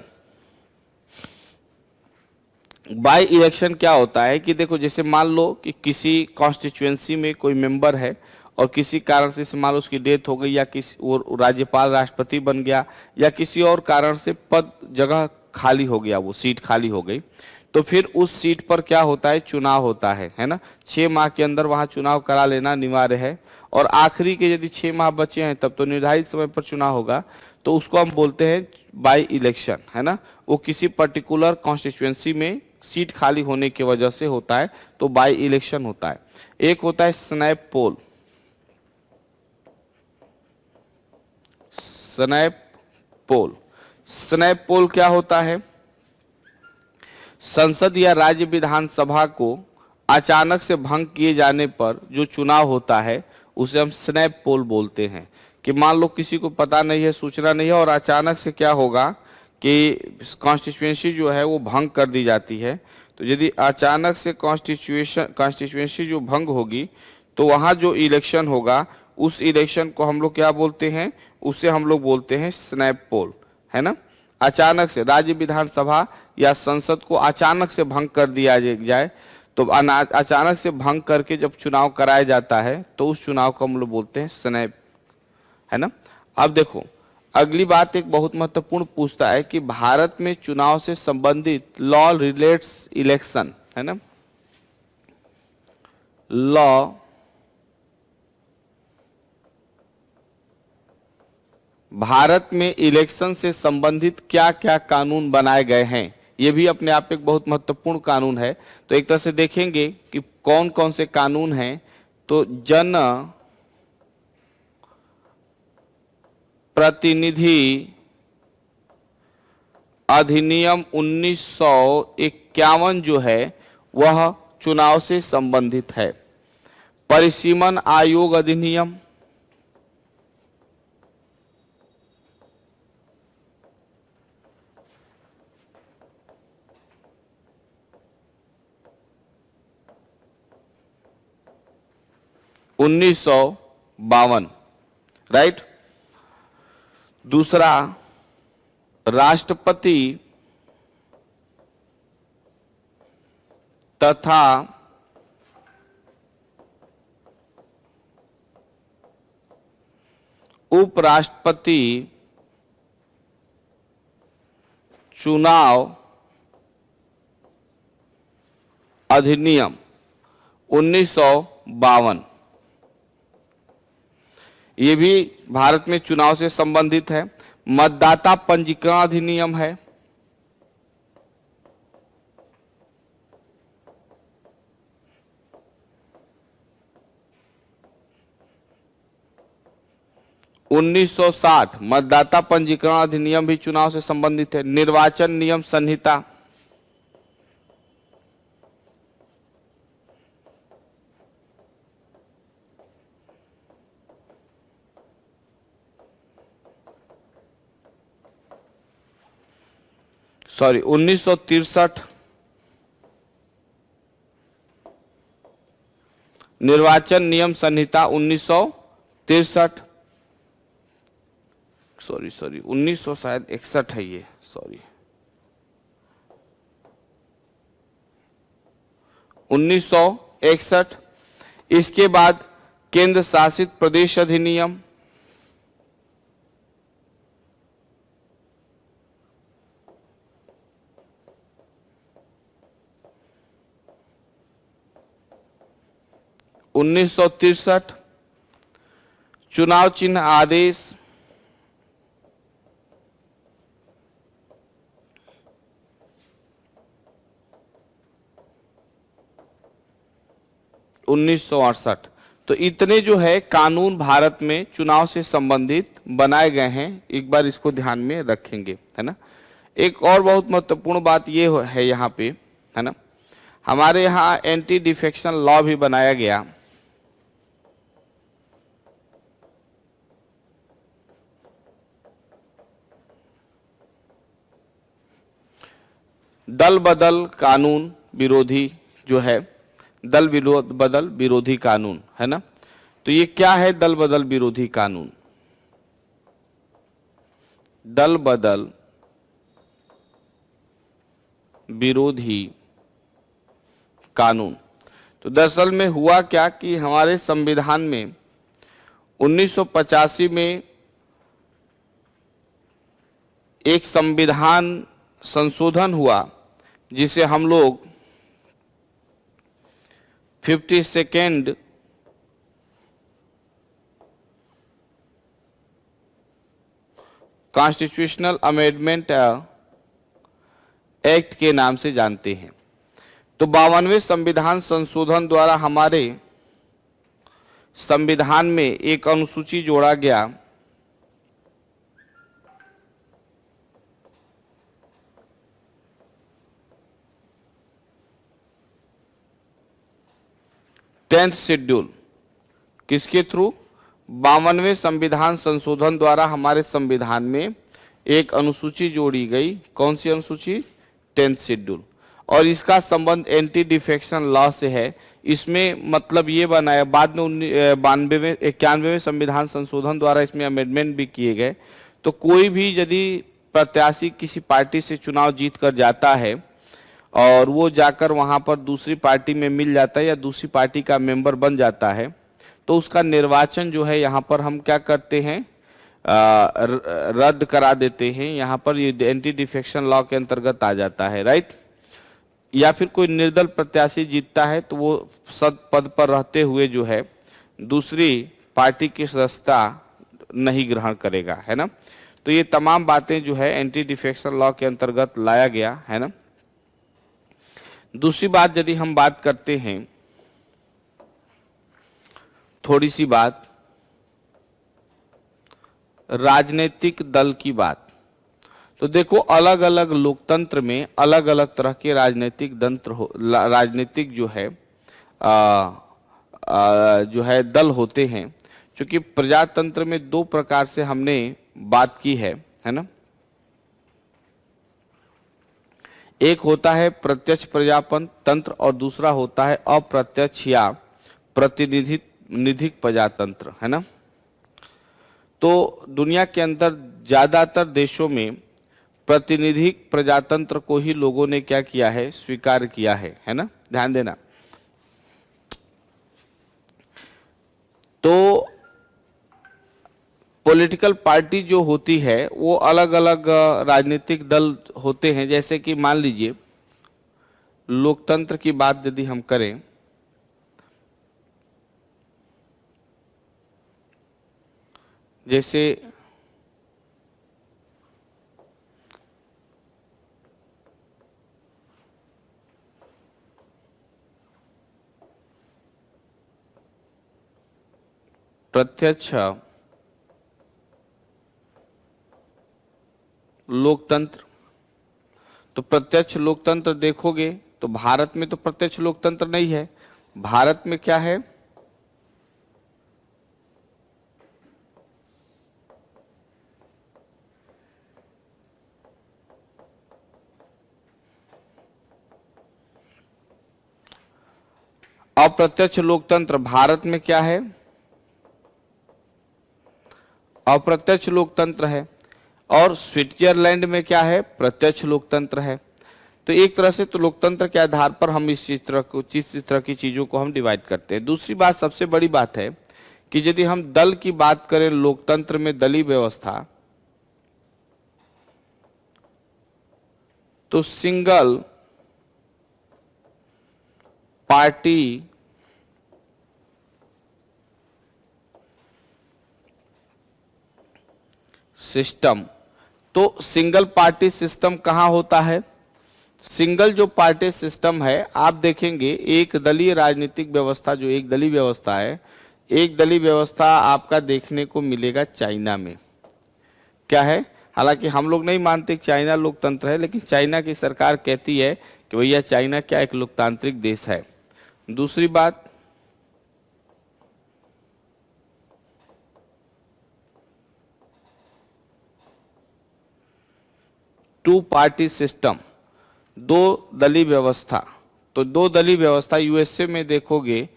S1: by election क्या होता है कि देखो जैसे मान लो कि किसी कॉन्स्टिट्यूएंसी में कोई मेंबर है और किसी कारण से मान लो उसकी डेथ हो गई या किसी और राज्यपाल राष्ट्रपति बन गया या किसी और कारण से पद जगह खाली हो गया, वो सीट खाली हो गई, तो फिर उस सीट पर क्या होता है, चुनाव होता है ना। 6 माह के अंदर वहां चुनाव करा लेना अनिवार्य है। और आखिरी के यदि 6 माह बचे हैं तब तो निर्धारित समय पर चुनाव होगा। तो उसको हम बोलते हैं बाई इलेक्शन, है ना। वो किसी पर्टिकुलर कॉन्स्टिट्यूएंसी में सीट खाली होने की वजह से होता है, तो बाई इलेक्शन होता है। एक होता है स्नैप पोल। स्नैप पोल, स्नैप पोल क्या होता है? संसद या राज्य विधानसभा को अचानक से भंग किए जाने पर जो चुनाव होता है उसे हम स्नैप पोल बोलते हैं। कि मान लो किसी को पता नहीं है, सूचना नहीं है और अचानक से क्या होगा कि कॉन्स्टिट्यूएंसी जो है वो भंग कर दी जाती है, तो यदि अचानक से कॉन्स्टिट्यूएंसी जो भंग होगी तो वहाँ जो इलेक्शन होगा उस इलेक्शन को हम लोग क्या बोलते हैं, उसे हम लोग बोलते हैं स्नैप पोल, है ना। अचानक से राज्य विधानसभा या संसद को अचानक से भंग कर दिया जाए, तो अचानक से भंग करके जब चुनाव कराया जाता है तो उस चुनाव को हम लोग बोलते हैं स्नैप, है ना। अब देखो अगली बात एक बहुत महत्वपूर्ण पूछता है कि भारत में चुनाव से संबंधित लॉ रिलेट्स इलेक्शन, है ना, लॉ भारत में इलेक्शन से संबंधित क्या क्या कानून बनाए गए हैं, ये भी अपने आप एक बहुत महत्वपूर्ण कानून है। तो एक तरह से देखेंगे कि कौन कौन से कानून हैं, तो जन प्रतिनिधि अधिनियम 1951 जो है वह चुनाव से संबंधित है। परिसीमन आयोग अधिनियम, उन्नीस सौ बावन, राइट। दूसरा राष्ट्रपति तथा उपराष्ट्रपति चुनाव अधिनियम 1952, ये भी भारत में चुनाव से संबंधित है। मतदाता पंजीकरण अधिनियम है, उन्नीस सौ 60 मतदाता पंजीकरण अधिनियम भी चुनाव से संबंधित है। निर्वाचन नियम संहिता, सॉरी 1963 निर्वाचन नियम संहिता 1963, सॉरी 1900 शायद 61 है ये, सॉरी 1961। इसके बाद केंद्र शासित प्रदेश अधिनियम, उन्नीस सौ 63। चुनाव चिन्ह आदेश, उन्नीस सौ 68। तो इतने जो है कानून भारत में चुनाव से संबंधित बनाए गए हैं, एक बार इसको ध्यान में रखेंगे, है ना। एक और बहुत महत्वपूर्ण बात ये है यहाँ पे, है ना, हमारे यहाँ एंटी डिफेक्शन लॉ भी बनाया गया। दल बदल कानून विरोधी जो है, दल बदल विरोधी कानून, है ना। तो ये क्या है दल बदल विरोधी कानून? दल बदल विरोधी कानून, तो दरअसल में हुआ क्या कि हमारे संविधान में 1985 में एक संविधान संशोधन हुआ जिसे हम लोग 52nd कॉन्स्टिट्यूशनल अमेंडमेंट एक्ट के नाम से जानते हैं। तो 52वें संविधान संशोधन द्वारा हमारे संविधान में एक अनुसूची जोड़ा गया टेंथ शेड्यूल, किसके थ्रू? 52वें संविधान संशोधन द्वारा हमारे संविधान में एक अनुसूची जोड़ी गई। कौन सी अनुसूची? 10th schedule. और इसका संबंध एंटी डिफेक्शन लॉ से है। इसमें मतलब ये बनाया, बाद में 91वें संविधान संशोधन द्वारा इसमें अमेंडमेंट भी किए गए। तो कोई भी यदि प्रत्याशी किसी पार्टी से चुनाव जीत कर जाता है और वो जाकर वहां पर दूसरी पार्टी में मिल जाता है या दूसरी पार्टी का मेंबर बन जाता है, तो उसका निर्वाचन जो है यहाँ पर हम क्या करते हैं, रद्द करा देते हैं। यहाँ पर ये एंटी डिफेक्शन लॉ के अंतर्गत आ जाता है, राइट। या फिर कोई निर्दल प्रत्याशी जीतता है तो वो सद पद पर रहते हुए जो है दूसरी पार्टी की सदस्यता नहीं ग्रहण करेगा, है ना। तो ये तमाम बातें जो है एंटी डिफेक्शन लॉ के अंतर्गत लाया गया है ना। दूसरी बात यदि हम बात करते हैं, थोड़ी सी बात राजनीतिक दल की बात। तो देखो अलग अलग लोकतंत्र में अलग अलग तरह के राजनीतिक जो है दल होते हैं। क्योंकि प्रजातंत्र में दो प्रकार से हमने बात की है ना। एक होता है प्रत्यक्ष प्रजातंत्र और दूसरा होता है अप्रत्यक्ष या प्रतिनिधिक प्रजातंत्र, है ना। तो दुनिया के अंदर ज्यादातर देशों में प्रतिनिधिक प्रजातंत्र को ही लोगों ने क्या किया है, स्वीकार किया है ना। ध्यान देना। तो पॉलिटिकल पार्टी जो होती है वो अलग अलग राजनीतिक दल होते हैं। जैसे कि मान लीजिए लोकतंत्र की बात यदि हम करें, जैसे प्रत्यक्ष लोकतंत्र। तो प्रत्यक्ष लोकतंत्र देखोगे तो भारत में तो प्रत्यक्ष लोकतंत्र नहीं है। भारत में क्या है, अप्रत्यक्ष लोकतंत्र। भारत में क्या है, अप्रत्यक्ष लोकतंत्र है। और स्विट्जरलैंड में क्या है, प्रत्यक्ष लोकतंत्र है। तो एक तरह से तो लोकतंत्र के आधार पर हम इस तरह की चीजों को हम डिवाइड करते हैं। दूसरी बात, सबसे बड़ी बात है कि यदि हम दल की बात करें लोकतंत्र में, दलीय व्यवस्था, तो सिंगल पार्टी सिस्टम। तो सिंगल पार्टी सिस्टम कहां होता है, सिंगल जो पार्टी सिस्टम है, आप देखेंगे एक दलीय राजनीतिक व्यवस्था, जो एक दलीय व्यवस्था है, एक दलीय व्यवस्था आपका देखने को मिलेगा चाइना में। क्या है, हालांकि हम लोग नहीं मानते कि चाइना लोकतंत्र है, लेकिन चाइना की सरकार कहती है कि भैया चाइना क्या एक लोकतांत्रिक देश है। दूसरी बात, टू पार्टी सिस्टम, दो दलीय व्यवस्था। तो दो दलीय व्यवस्था यूएसए में देखोगे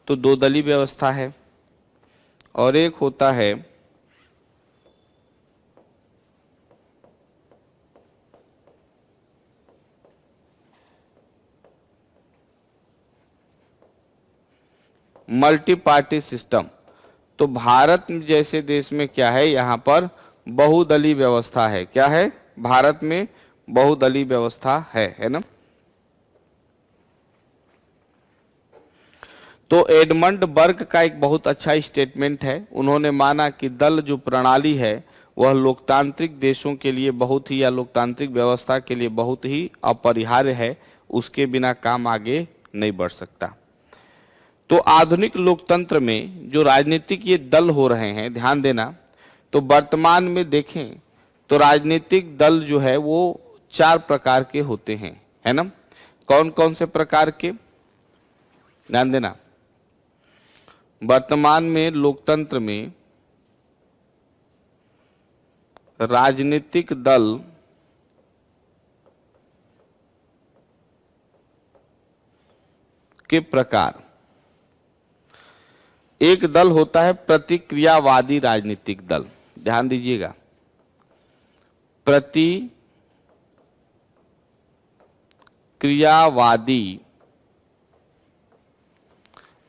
S1: तो दो दलीय व्यवस्था है, और एक होता है मल्टी पार्टी सिस्टम। तो भारत जैसे देश में क्या है, यहां पर बहुदलीय व्यवस्था है। क्या है, भारत में बहुदलीय व्यवस्था है ना। तो एडमंड बर्ग का एक बहुत अच्छा स्टेटमेंट है। उन्होंने माना कि दल जो प्रणाली है वह लोकतांत्रिक देशों के लिए बहुत ही, या लोकतांत्रिक व्यवस्था के लिए बहुत ही अपरिहार्य है। उसके बिना काम आगे नहीं बढ़ सकता। तो आधुनिक लोकतंत्र में जो राजनीतिक ये दल हो रहे हैं, ध्यान देना, तो वर्तमान में देखें तो राजनीतिक दल जो है वो 4 प्रकार के होते हैं, है ना। कौन कौन से प्रकार के, ध्यान देना। वर्तमान में लोकतंत्र में राजनीतिक दल के प्रकार। एक दल होता है प्रतिक्रियावादी राजनीतिक दल, ध्यान दीजिएगा, प्रतिक्रियावादी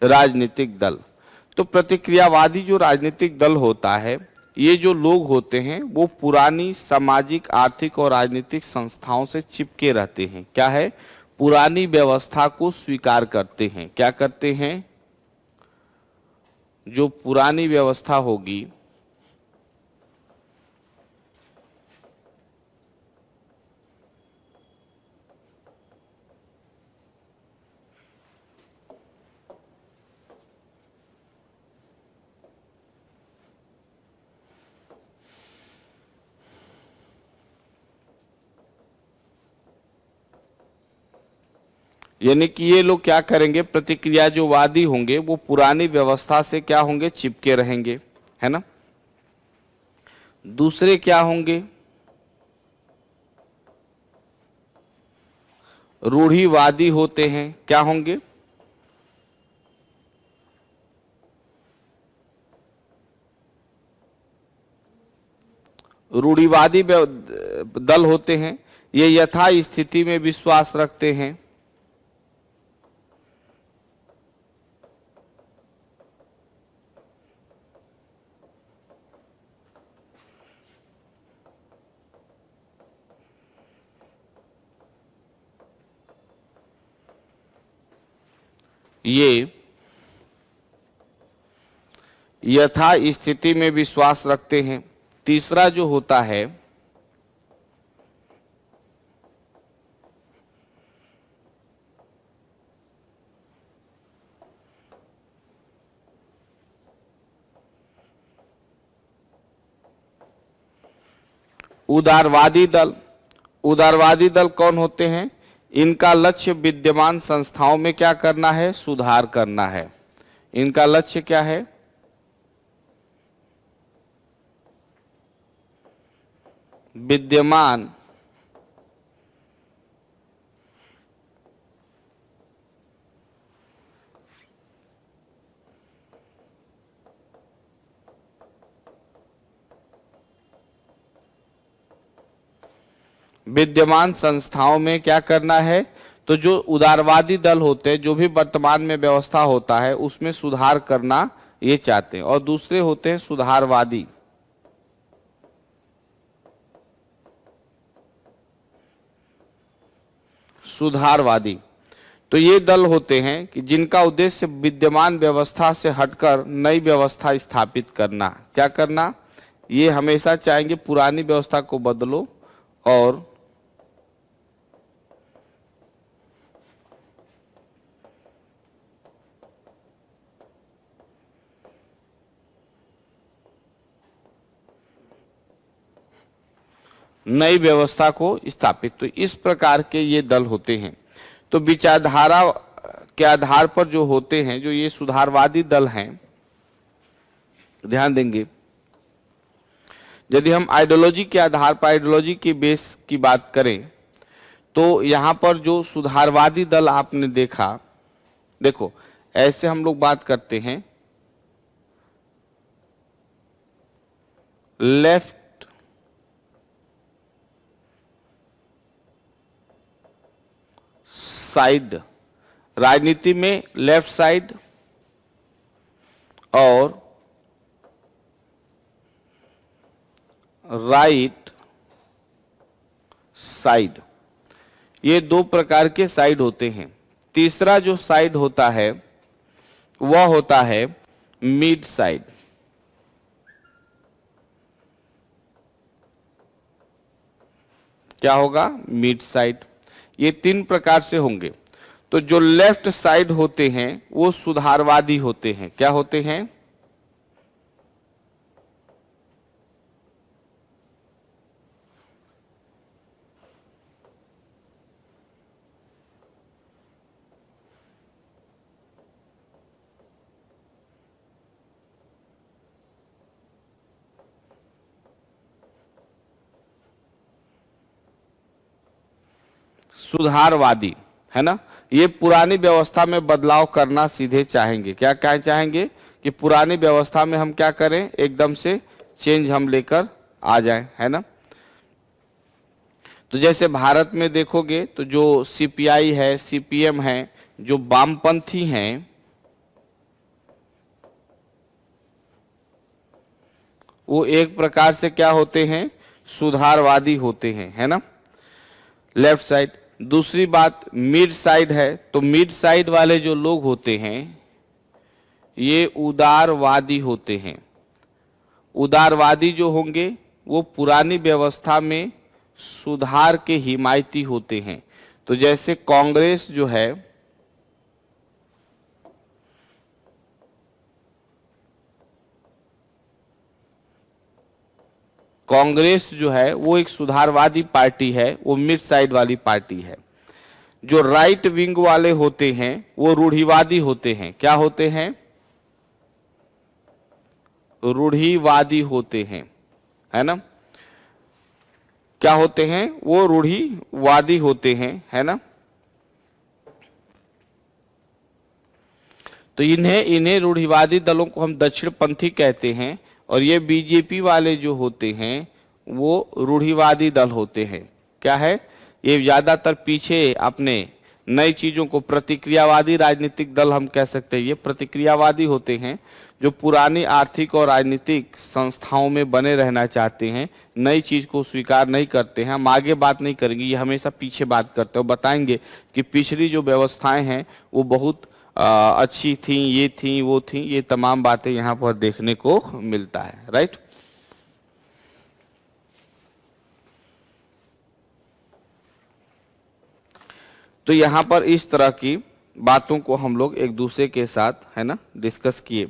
S1: राजनीतिक दल। तो प्रतिक्रियावादी जो राजनीतिक दल होता है, ये जो लोग होते हैं वो पुरानी सामाजिक, आर्थिक और राजनीतिक संस्थाओं से चिपके रहते हैं। क्या है? पुरानी व्यवस्था को स्वीकार करते हैं। क्या करते हैं? जो पुरानी व्यवस्था होगी यानी कि ये लोग क्या करेंगे, प्रतिक्रिया जो वादी होंगे वो पुरानी व्यवस्था से क्या होंगे, चिपके रहेंगे, है ना। दूसरे क्या होंगे, रूढ़िवादी होते हैं। क्या होंगे? रूढ़िवादी दल होते हैं। ये यथा स्थिति में विश्वास रखते हैं। ये यथा स्थिति में विश्वास रखते हैं। तीसरा जो होता है, उदारवादी दल। उदारवादी दल कौन होते हैं? इनका लक्ष्य विद्यमान संस्थाओं में क्या करना है, सुधार करना है। इनका लक्ष्य क्या है? विद्यमान विद्यमान संस्थाओं में क्या करना है। तो जो उदारवादी दल होते हैं, जो भी वर्तमान में व्यवस्था होता है उसमें सुधार करना ये चाहते हैं। और दूसरे होते हैं सुधारवादी। सुधारवादी तो ये दल होते हैं कि जिनका उद्देश्य विद्यमान व्यवस्था से हटकर नई व्यवस्था स्थापित करना। क्या करना? ये हमेशा चाहेंगे पुरानी व्यवस्था को बदलो और नई व्यवस्था को स्थापित। तो इस प्रकार के ये दल होते हैं। तो विचारधारा के आधार पर जो होते हैं, जो ये सुधारवादी दल हैं, ध्यान देंगे, यदि हम आइडियोलॉजी के आधार पर, आइडियोलॉजी के बेस की बात करें, तो यहां पर जो सुधारवादी दल आपने देखा, देखो ऐसे हम लोग बात करते हैं लेफ्ट साइड, राजनीति में लेफ्ट साइड और राइट साइड, ये दो प्रकार के साइड होते हैं। तीसरा जो साइड होता है वह होता है मिड साइड। क्या होगा? Mid side. ये तीन प्रकार से होंगे। तो जो लेफ्ट साइड होते हैं वो सुधारवादी होते हैं। क्या होते हैं? सुधारवादी, है ना। ये पुरानी व्यवस्था में बदलाव करना सीधे चाहेंगे। क्या चाहेंगे कि पुरानी व्यवस्था में हम क्या करें, एकदम से चेंज हम लेकर आ जाएं, है ना। तो जैसे भारत में देखोगे तो जो सीपीआई है, सीपीएम है, जो वामपंथी हैं, वो एक प्रकार से क्या होते हैं, सुधारवादी होते हैं, है ना, लेफ्ट साइड। दूसरी बात मिड साइड है, तो मिड साइड वाले जो लोग होते हैं ये उदारवादी होते हैं। उदारवादी जो होंगे वो पुरानी व्यवस्था में सुधार के हिमायती होते हैं। तो जैसे कांग्रेस जो है, कांग्रेस जो है वो एक सुधारवादी पार्टी है, वो मिड साइड वाली पार्टी है। जो राइट विंग वाले होते हैं वो रूढ़िवादी होते हैं। क्या होते हैं, रूढ़िवादी होते हैं, है ना। क्या होते हैं, वो रूढ़िवादी होते हैं, है ना। तो इन्हें रूढ़िवादी दलों को हम दक्षिणपंथी कहते हैं। और ये बीजेपी वाले जो होते हैं वो रूढ़िवादी दल होते हैं। क्या है, ये ज्यादातर पीछे अपने नई चीजों को, प्रतिक्रियावादी राजनीतिक दल हम कह सकते हैं, ये प्रतिक्रियावादी होते हैं, जो पुरानी आर्थिक और राजनीतिक संस्थाओं में बने रहना चाहते हैं, नई चीज को स्वीकार नहीं करते हैं। हम आगे बात नहीं करेंगे, ये हमेशा पीछे बात करते हैं। बताएंगे कि पिछली जो व्यवस्थाएं हैं वो बहुत अच्छी थी, ये थी, वो थी, ये तमाम बातें यहाँ पर देखने को मिलता है, राइट। तो यहाँ पर इस तरह की बातों को हम लोग एक दूसरे के साथ, है ना, डिस्कस किए।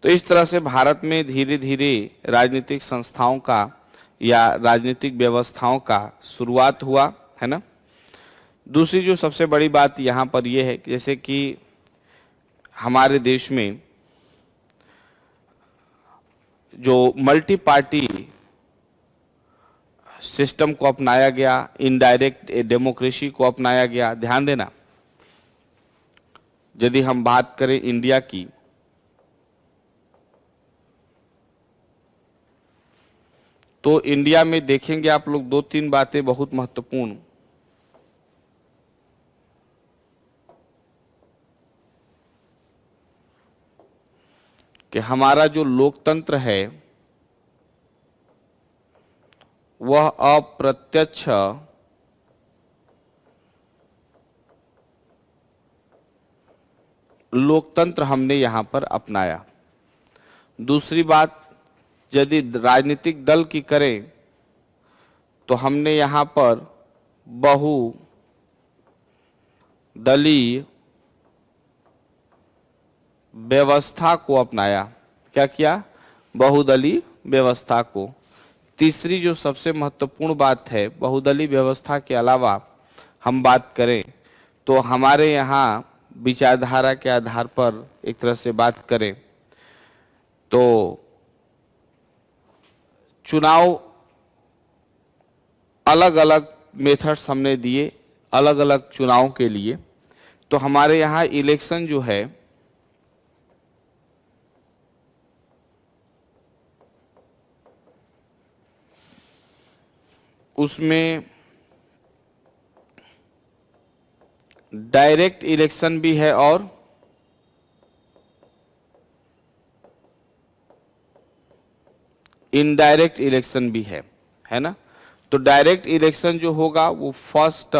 S1: तो इस तरह से भारत में धीरे धीरे राजनीतिक संस्थाओं का या राजनीतिक व्यवस्थाओं का शुरुआत हुआ, है ना। दूसरी जो सबसे बड़ी बात यहाँ पर यह है कि जैसे कि हमारे देश में जो मल्टी पार्टी सिस्टम को अपनाया गया, इनडायरेक्ट डेमोक्रेसी को अपनाया गया। ध्यान देना, यदि हम बात करें इंडिया की, तो इंडिया में देखेंगे आप लोग दो तीन बातें बहुत महत्वपूर्ण। कि हमारा जो लोकतंत्र है वह अप्रत्यक्ष लोकतंत्र हमने यहां पर अपनाया। दूसरी बात, यदि राजनीतिक दल की करें तो हमने यहां पर बहुदलीय व्यवस्था को अपनाया। क्या किया, बहुदलीय व्यवस्था को। तीसरी जो सबसे महत्वपूर्ण बात है, बहुदलीय व्यवस्था के अलावा हम बात करें तो हमारे यहाँ विचारधारा के आधार पर एक तरह से बात करें तो चुनाव अलग अलग मेथड्स हमने दिए अलग अलग चुनाव के लिए। तो हमारे यहाँ इलेक्शन जो है उसमें डायरेक्ट इलेक्शन भी है और इनडायरेक्ट इलेक्शन भी है ना। तो डायरेक्ट इलेक्शन जो होगा वो first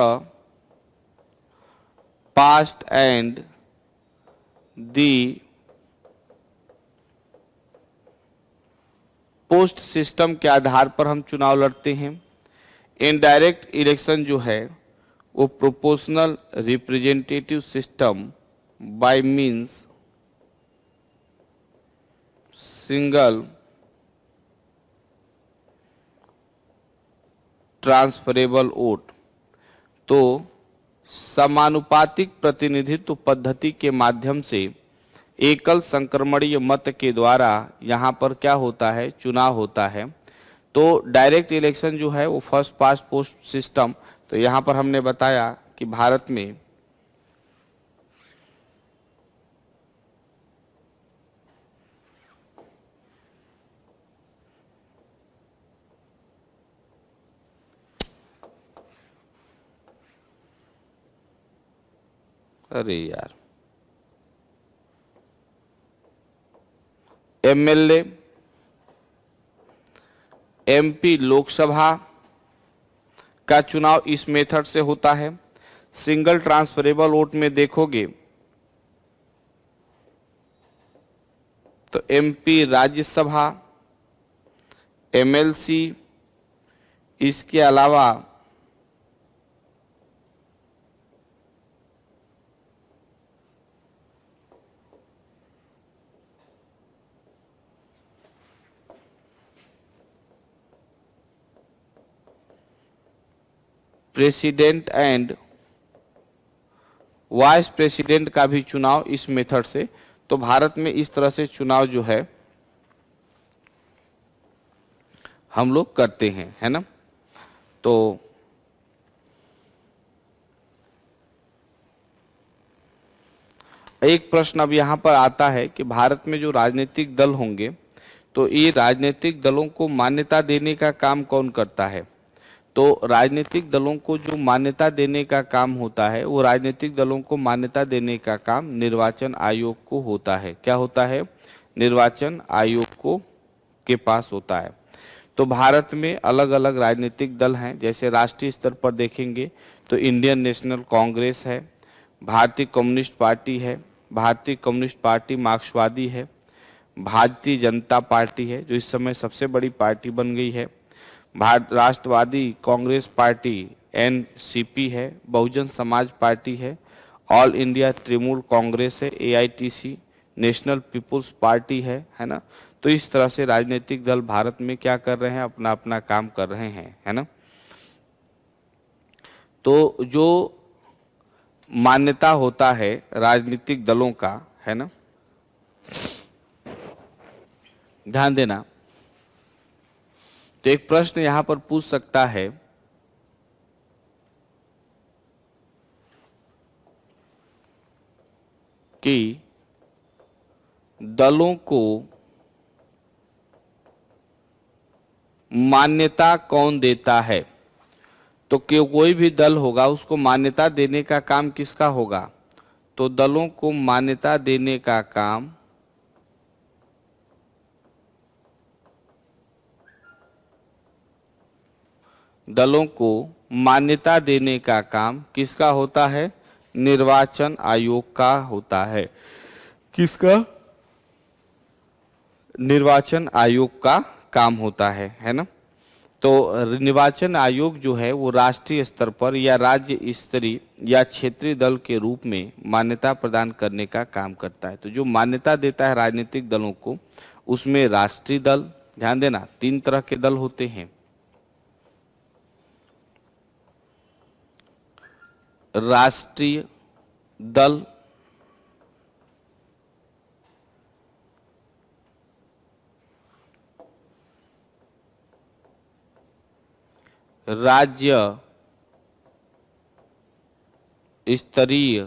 S1: past and the post system के आधार पर हम चुनाव लड़ते हैं। इनडायरेक्ट इलेक्शन जो है वो proportional representative system by means single transferable vote. तो समानुपातिक प्रतिनिधित्व पद्धति के माध्यम से एकल संक्रमणीय मत के द्वारा यहाँ पर क्या होता है, चुनाव होता है। तो डायरेक्ट इलेक्शन जो है वो फर्स्ट पास्ट पोस्ट सिस्टम तो यहां पर हमने बताया कि भारत में अरे यार, एमएलए, एमपी लोकसभा का चुनाव इस मेथड से होता है। सिंगल ट्रांसफरेबल वोट में देखोगे तो एमपी राज्यसभा, एमएलसी, इसके अलावा प्रेसिडेंट एंड वाइस प्रेसिडेंट का भी चुनाव इस मेथड से। तो भारत में इस तरह से चुनाव जो है हम लोग करते हैं, है ना। तो एक प्रश्न अब यहां पर आता है कि भारत में जो राजनीतिक दल होंगे तो ये राजनीतिक दलों को मान्यता देने का काम कौन करता है। तो राजनीतिक दलों को जो मान्यता देने का काम होता है, वो राजनीतिक दलों को मान्यता देने का काम निर्वाचन आयोग को होता है। क्या होता है? निर्वाचन आयोग को के पास होता है। तो भारत में अलग अलग राजनीतिक दल हैं। जैसे राष्ट्रीय स्तर पर देखेंगे तो इंडियन नेशनल कांग्रेस है, भारतीय कम्युनिस्ट पार्टी है, भारतीय कम्युनिस्ट पार्टी मार्क्सवादी है, भारतीय जनता पार्टी है जो इस समय सबसे बड़ी पार्टी बन गई है, भारत राष्ट्रवादी कांग्रेस पार्टी एनसीपी है, बहुजन समाज पार्टी है, ऑल इंडिया तृणमूल कांग्रेस है, एआईटीसी, नेशनल पीपुल्स पार्टी है ना। तो इस तरह से राजनीतिक दल भारत में क्या कर रहे हैं? अपना अपना काम कर रहे हैं, है ना। तो जो मान्यता होता है राजनीतिक दलों का, है ना, ध्यान देना। तो एक प्रश्न यहां पर पूछ सकता है कि दलों को मान्यता कौन देता है। तो कोई भी दल होगा उसको मान्यता देने का काम किसका होगा? तो दलों को मान्यता देने का काम दलों को मान्यता देने का काम किसका होता है? निर्वाचन आयोग का होता है। किसका? निर्वाचन आयोग का काम होता है ना। तो निर्वाचन आयोग जो है वो राष्ट्रीय स्तर पर या राज्य स्तरीय या क्षेत्रीय दल के रूप में मान्यता प्रदान करने का काम करता है। तो जो मान्यता देता है राजनीतिक दलों को, उसमें राष्ट्रीय दल, ध्यान देना 3 तरह के दल होते हैं। राष्ट्रीय दल, राज्य स्तरीय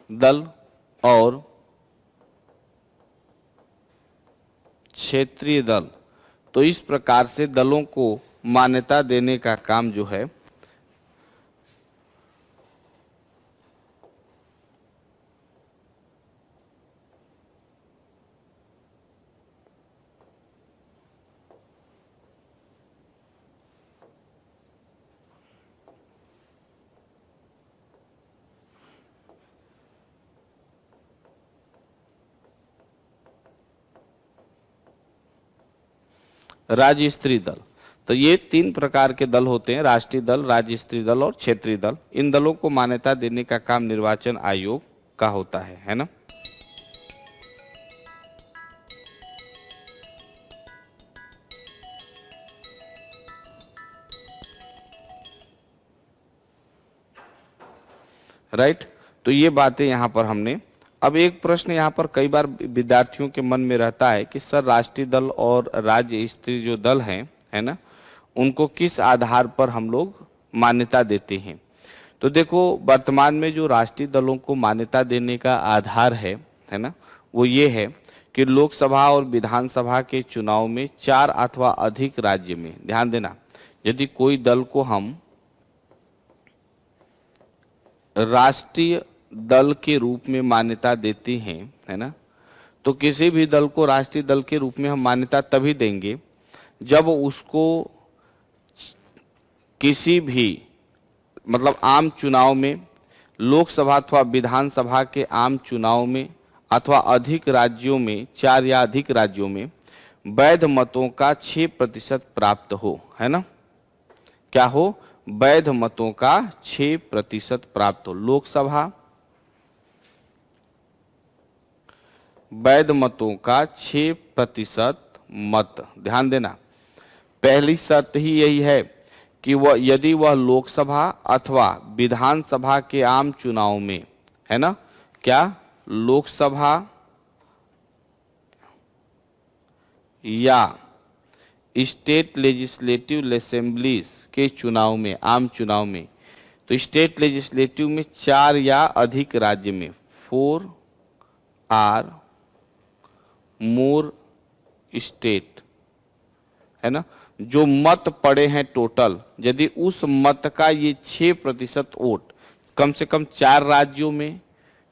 S1: दल और क्षेत्रीय दल। तो इस प्रकार से दलों को मान्यता देने का काम जो है राज्य स्तरीय दल। तो ये 3 प्रकार के दल होते हैं, राष्ट्रीय दल, राज्य स्तरीय दल और क्षेत्रीय दल। इन दलों को मान्यता देने का काम निर्वाचन आयोग का होता है ना। राइट। तो ये बातें यहां पर हमने। अब एक प्रश्न यहां पर कई बार विद्यार्थियों के मन में रहता है कि सर राष्ट्रीय दल और राज्य स्तरीय जो दल हैं, है ना, उनको किस आधार पर हम लोग मान्यता देते हैं। तो देखो, वर्तमान में जो राष्ट्रीय दलों को मान्यता देने का आधार है ना, वो ये है कि लोकसभा और विधानसभा के चुनाव में 4 अथवा अधिक राज्य में, ध्यान देना, यदि कोई दल को हम राष्ट्रीय दल के रूप में मान्यता देते हैं, है ना, तो किसी भी दल को राष्ट्रीय दल के रूप में हम मान्यता तभी देंगे जब उसको किसी भी मतलब आम चुनाव में, लोकसभा अथवा विधानसभा के आम चुनाव में अथवा अधिक राज्यों में, 4 या अधिक राज्यों में वैध मतों का 6% प्राप्त हो, है ना, क्या हो, वैध मतों का 6% प्राप्त हो। लोकसभा वैध मतों का 6% मत, ध्यान देना, पहली शर्त ही यही है कि वह, यदि वह लोकसभा अथवा विधानसभा के आम चुनाव में, है ना, क्या, लोकसभा या स्टेट लेजिस्लेटिव असेंबलीज के चुनाव में, आम चुनाव में, तो स्टेट लेजिस्लेटिव में 4 या अधिक राज्य में, 4 आर मोर स्टेट, है ना, जो मत पड़े हैं टोटल, यदि उस मत का ये 6% वोट, कम से कम 4 राज्यों में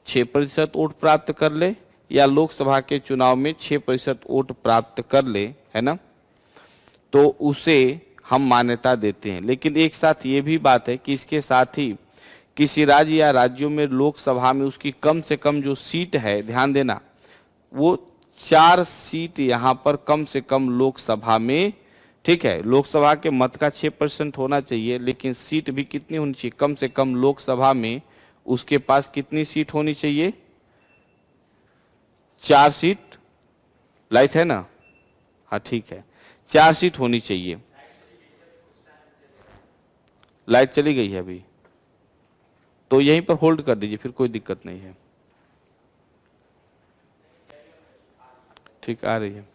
S1: 6% वोट प्राप्त कर ले, या लोकसभा के चुनाव में 6% वोट प्राप्त कर ले, है ना, तो उसे हम मान्यता देते हैं। लेकिन एक साथ ये भी बात है कि इसके साथ ही किसी राज्य या राज्यों में लोकसभा में उसकी कम से कम जो सीट है, ध्यान देना, वो 4 सीट यहाँ पर कम से कम लोकसभा में, ठीक है, लोकसभा के मत का 6% होना चाहिए, लेकिन सीट भी कितनी होनी चाहिए, कम से कम लोकसभा में उसके पास कितनी सीट होनी चाहिए, 4 सीट, लाइट है ना, हाँ ठीक है, 4 सीट होनी चाहिए। लाइट चली गई है अभी, तो यहीं पर होल्ड कर दीजिए, फिर कोई दिक्कत नहीं है। ठीक, आ रही है।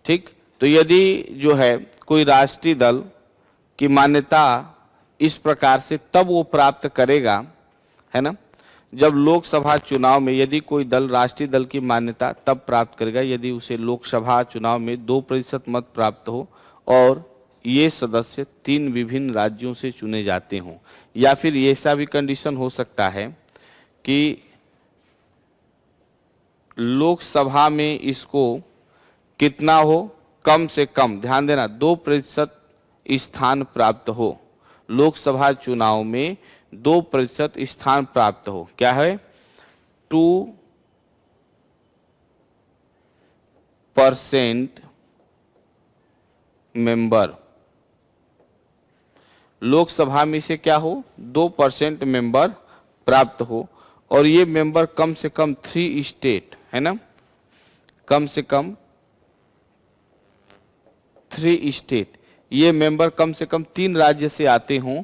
S1: ठीक, तो यदि जो है कोई राष्ट्रीय दल की मान्यता इस प्रकार से तब वो प्राप्त करेगा, है ना, जब लोकसभा चुनाव में, यदि कोई दल राष्ट्रीय दल की मान्यता तब प्राप्त करेगा यदि उसे लोकसभा चुनाव में 2% मत प्राप्त हो और ये सदस्य 3 विभिन्न राज्यों से चुने जाते हों, या फिर ऐसा भी कंडीशन हो सकता है कि लोकसभा में इसको कितना हो, कम से कम, ध्यान देना, 2% स्थान प्राप्त हो, लोकसभा चुनाव में 2% स्थान प्राप्त हो, क्या है, 2% मेंबर, लोकसभा में से क्या हो, 2% मेंबर प्राप्त हो, और ये मेंबर कम से कम 3 स्टेट, है ना, कम से कम 3 स्टेट, ये मेंबर कम से कम 3 राज्य से आते हों,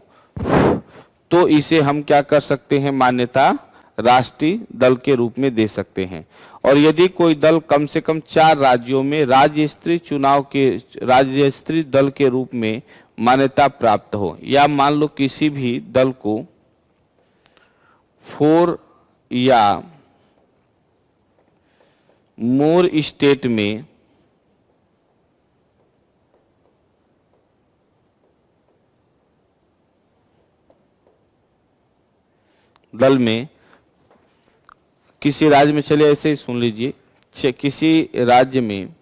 S1: तो इसे हम क्या कर सकते हैं, मान्यता राष्ट्रीय दल के रूप में दे सकते हैं। और यदि कोई दल कम से कम 4 राज्यों में राज्य स्तरीय चुनाव के, राज्य स्तरीय दल के रूप में मान्यता प्राप्त हो, या मान लो किसी भी दल को 4 या मोर स्टेट में दल में, किसी राज्य में, चलिए ऐसे ही सुन लीजिए, किसी राज्य में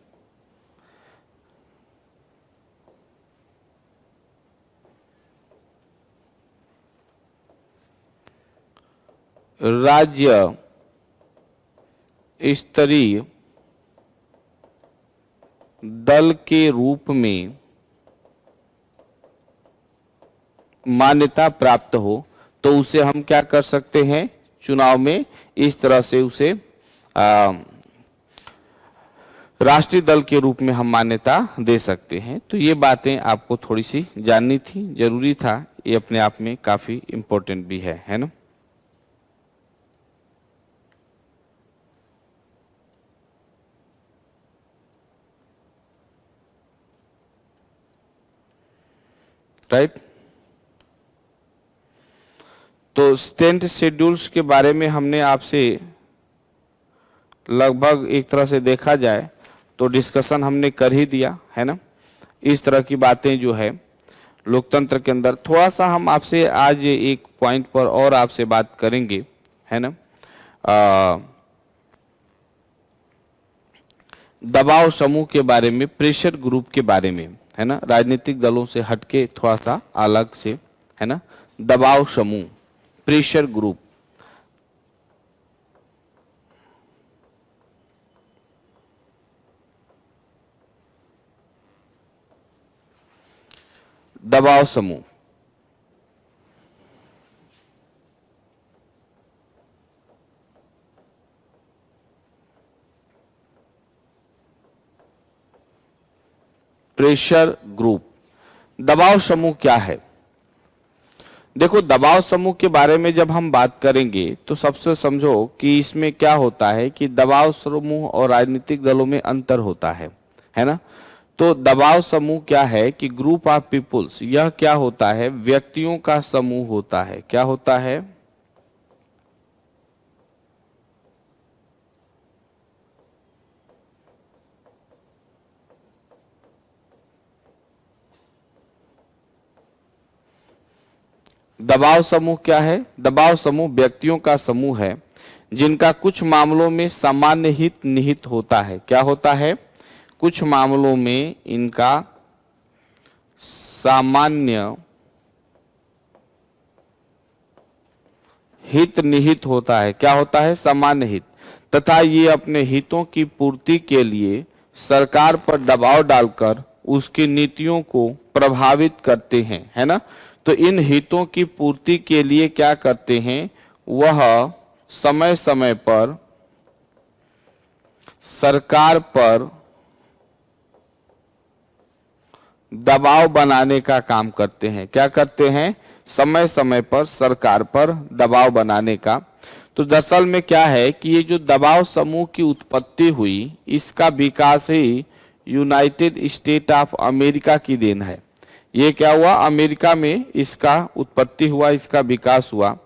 S1: राज्य स्तरीय दल के रूप में मान्यता प्राप्त हो, तो उसे हम क्या कर सकते हैं, चुनाव में इस तरह से उसे राष्ट्रीय दल के रूप में हम मान्यता दे सकते हैं। तो ये बातें आपको थोड़ी सी जाननी थी, जरूरी था, ये अपने आप में काफी इम्पोर्टेंट भी है ना। राइट। तो स्टेट शेड्यूल्स के बारे में हमने आपसे लगभग एक तरह से देखा जाए तो डिस्कशन हमने कर ही दिया है ना। इस तरह की बातें जो है लोकतंत्र के अंदर, थोड़ा सा हम आपसे आज एक पॉइंट पर और आपसे बात करेंगे, है ना। दबाव समूह के बारे में, प्रेशर ग्रुप के बारे में, है ना, राजनीतिक दलों से हटके थोड़ा सा अलग से, है ना। दबाव समूह, प्रेशर ग्रुप, दबाव समूह। प्रेशर ग्रुप, दबाव समूह क्या है? देखो, दबाव समूह के बारे में जब हम बात करेंगे तो सबसे समझो कि इसमें क्या होता है कि दबाव समूह और राजनीतिक दलों में अंतर होता है ना। तो दबाव समूह क्या है कि ग्रुप ऑफ पीपुल्स, यह क्या होता है, व्यक्तियों का समूह होता है। क्या होता है? दबाव समूह क्या है? दबाव समूह व्यक्तियों का समूह है जिनका कुछ मामलों में सामान्य हित निहित होता है। क्या होता है? कुछ मामलों में इनका सामान्य हित निहित होता है। क्या होता है? सामान्य हित। तथा ये अपने हितों की पूर्ति के लिए सरकार पर दबाव डालकर उसकी नीतियों को प्रभावित करते हैं, है ना। तो इन हितों की पूर्ति के लिए क्या करते हैं? वह समय समय पर सरकार पर दबाव बनाने का काम करते हैं। क्या करते हैं? समय समय पर सरकार पर दबाव बनाने का। तो दरअसल में क्या है कि ये जो दबाव समूह की उत्पत्ति हुई, इसका विकास ही यूनाइटेड स्टेट ऑफ अमेरिका की देन है। ये क्या हुआ? अमेरिका में इसका उत्पत्ति हुआ, इसका विकास हुआ।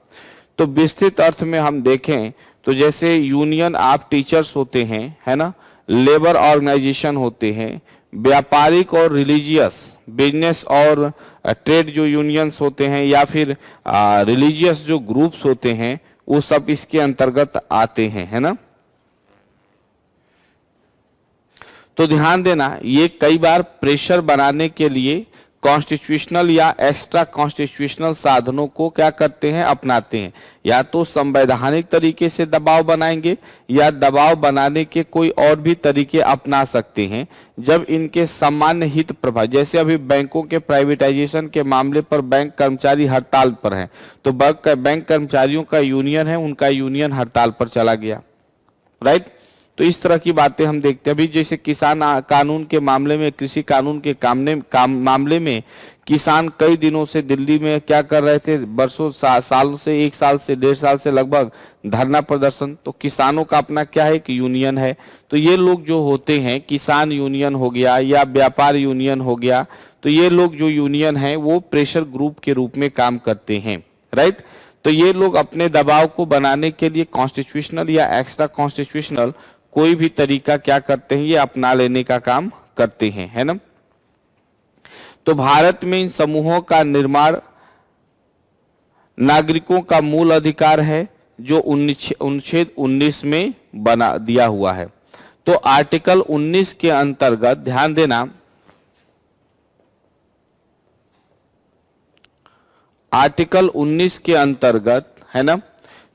S1: तो विस्तृत अर्थ में हम देखें तो जैसे यूनियन ऑफ टीचर्स होते हैं, है ना, लेबर ऑर्गेनाइजेशन होते हैं, व्यापारिक और रिलीजियस, बिजनेस और ट्रेड जो यूनियंस होते हैं, या फिर रिलीजियस जो ग्रुप्स होते हैं, वो सब इसके अंतर्गत आते हैं, है ना। तो ध्यान देना, ये कई बार प्रेशर बनाने के लिए कॉन्स्टिट्यूशनल या एक्स्ट्रा कॉन्स्टिट्यूशनल साधनों को क्या करते हैं? अपनाते हैं। या तो संवैधानिक तरीके से दबाव बनाएंगे या दबाव बनाने के कोई और भी तरीके अपना सकते हैं जब इनके सामान्य हित प्रभाव, जैसे अभी बैंकों के प्राइवेटाइजेशन के मामले पर बैंक कर्मचारी हड़ताल पर हैं, तो बैंक कर्मचारियों का यूनियन है, उनका यूनियन हड़ताल पर चला गया, राइट। तो इस तरह की बातें हम देखते हैं। अभी जैसे किसान कानून के मामले में, कृषि कानून के मामले में किसान कई दिनों से दिल्ली में क्या कर रहे थे? बरसों साल से, 1 साल से, 1.5 साल से लगभग धरना प्रदर्शन। तो किसानों का अपना क्या है कि यूनियन है। तो ये लोग जो होते हैं, किसान यूनियन हो गया या व्यापार यूनियन हो गया, तो ये लोग जो यूनियन है वो प्रेशर ग्रुप के रूप में काम करते हैं, राइट। तो ये लोग अपने दबाव को बनाने के लिए कॉन्स्टिट्यूशनल या एक्स्ट्रा कॉन्स्टिट्यूशनल कोई भी तरीका क्या करते हैं? ये अपना लेने का काम करते हैं, है ना। तो भारत में इन समूहों का निर्माण नागरिकों का मूल अधिकार है, जो अनुच्छेद 19 में बना दिया हुआ है। तो आर्टिकल 19 के अंतर्गत ध्यान देना, आर्टिकल 19 के अंतर्गत, है ना,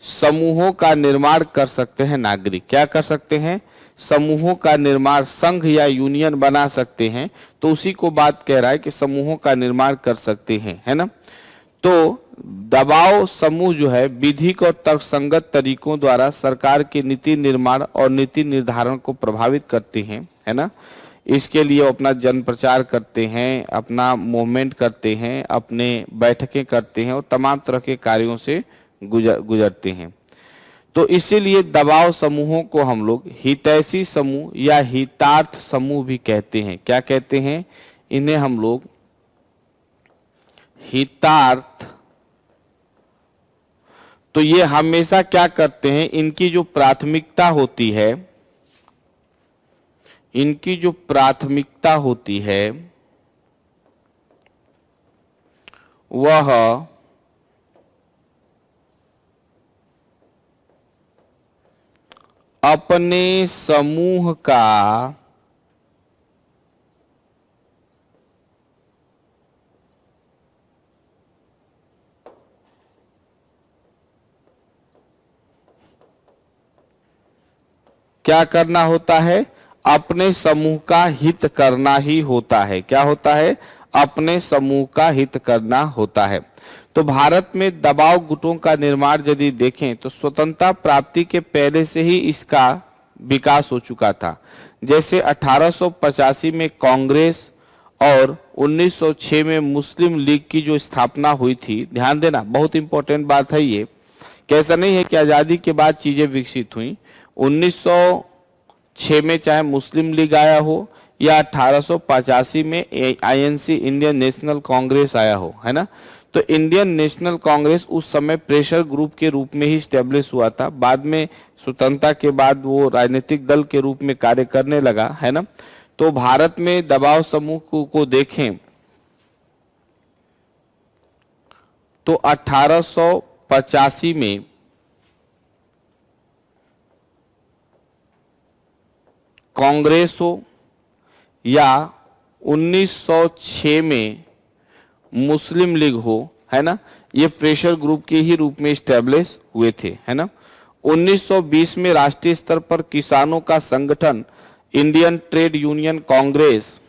S1: समूहों का निर्माण कर सकते हैं नागरिक। क्या कर सकते हैं? समूहों का निर्माण, संघ या यूनियन बना सकते हैं। तो उसी को बात कह रहा है कि समूहों का निर्माण कर सकते हैं, है ना। तो दबाव समूह जो है विधिक और तर्कसंगत तरीकों द्वारा सरकार के नीति निर्माण और नीति निर्धारण को प्रभावित करते हैं, है ना। इसके लिए वो अपना जन प्रचार करते हैं, अपना मूवमेंट करते हैं, अपने बैठकें करते हैं और तमाम तरह के कार्यों से गुजरते हैं। तो इसीलिए दबाव समूहों को हम लोग हितैषी समूह या हितार्थ समूह भी कहते हैं। क्या कहते हैं? इन्हें हम लोग हितार्थ, तो ये हमेशा क्या करते हैं, इनकी जो प्राथमिकता होती है, इनकी जो प्राथमिकता होती है वह अपने समूह का क्या करना होता है, अपने समूह का हित करना ही होता है। क्या होता है, अपने समूह का हित करना होता है। तो भारत में दबाव गुटों का निर्माण यदि देखें तो स्वतंत्रता प्राप्ति के पहले से ही इसका विकास हो चुका था। जैसे 1885 में कांग्रेस और 1906 में मुस्लिम लीग की जो स्थापना हुई थी, ध्यान देना बहुत इंपॉर्टेंट बात है ये, कैसा नहीं है कि आजादी के बाद चीजें विकसित हुई। 1906 में चाहे मुस्लिम लीग आया हो या 1885 में आईएनसी इंडियन नेशनल कांग्रेस आया हो, है ना, तो इंडियन नेशनल कांग्रेस उस समय प्रेशर ग्रुप के रूप में ही स्टेब्लिश हुआ था। बाद में स्वतंत्रता के बाद वो राजनीतिक दल के रूप में कार्य करने लगा, है ना। तो भारत में दबाव समूह को देखें तो 1885 में कांग्रेस हो या 1906 में मुस्लिम लीग हो, है ना, ये प्रेशर ग्रुप के ही रूप में स्टैब्लिश हुए थे, है ना। 1920 में राष्ट्रीय स्तर पर किसानों का संगठन Indian trade union Congress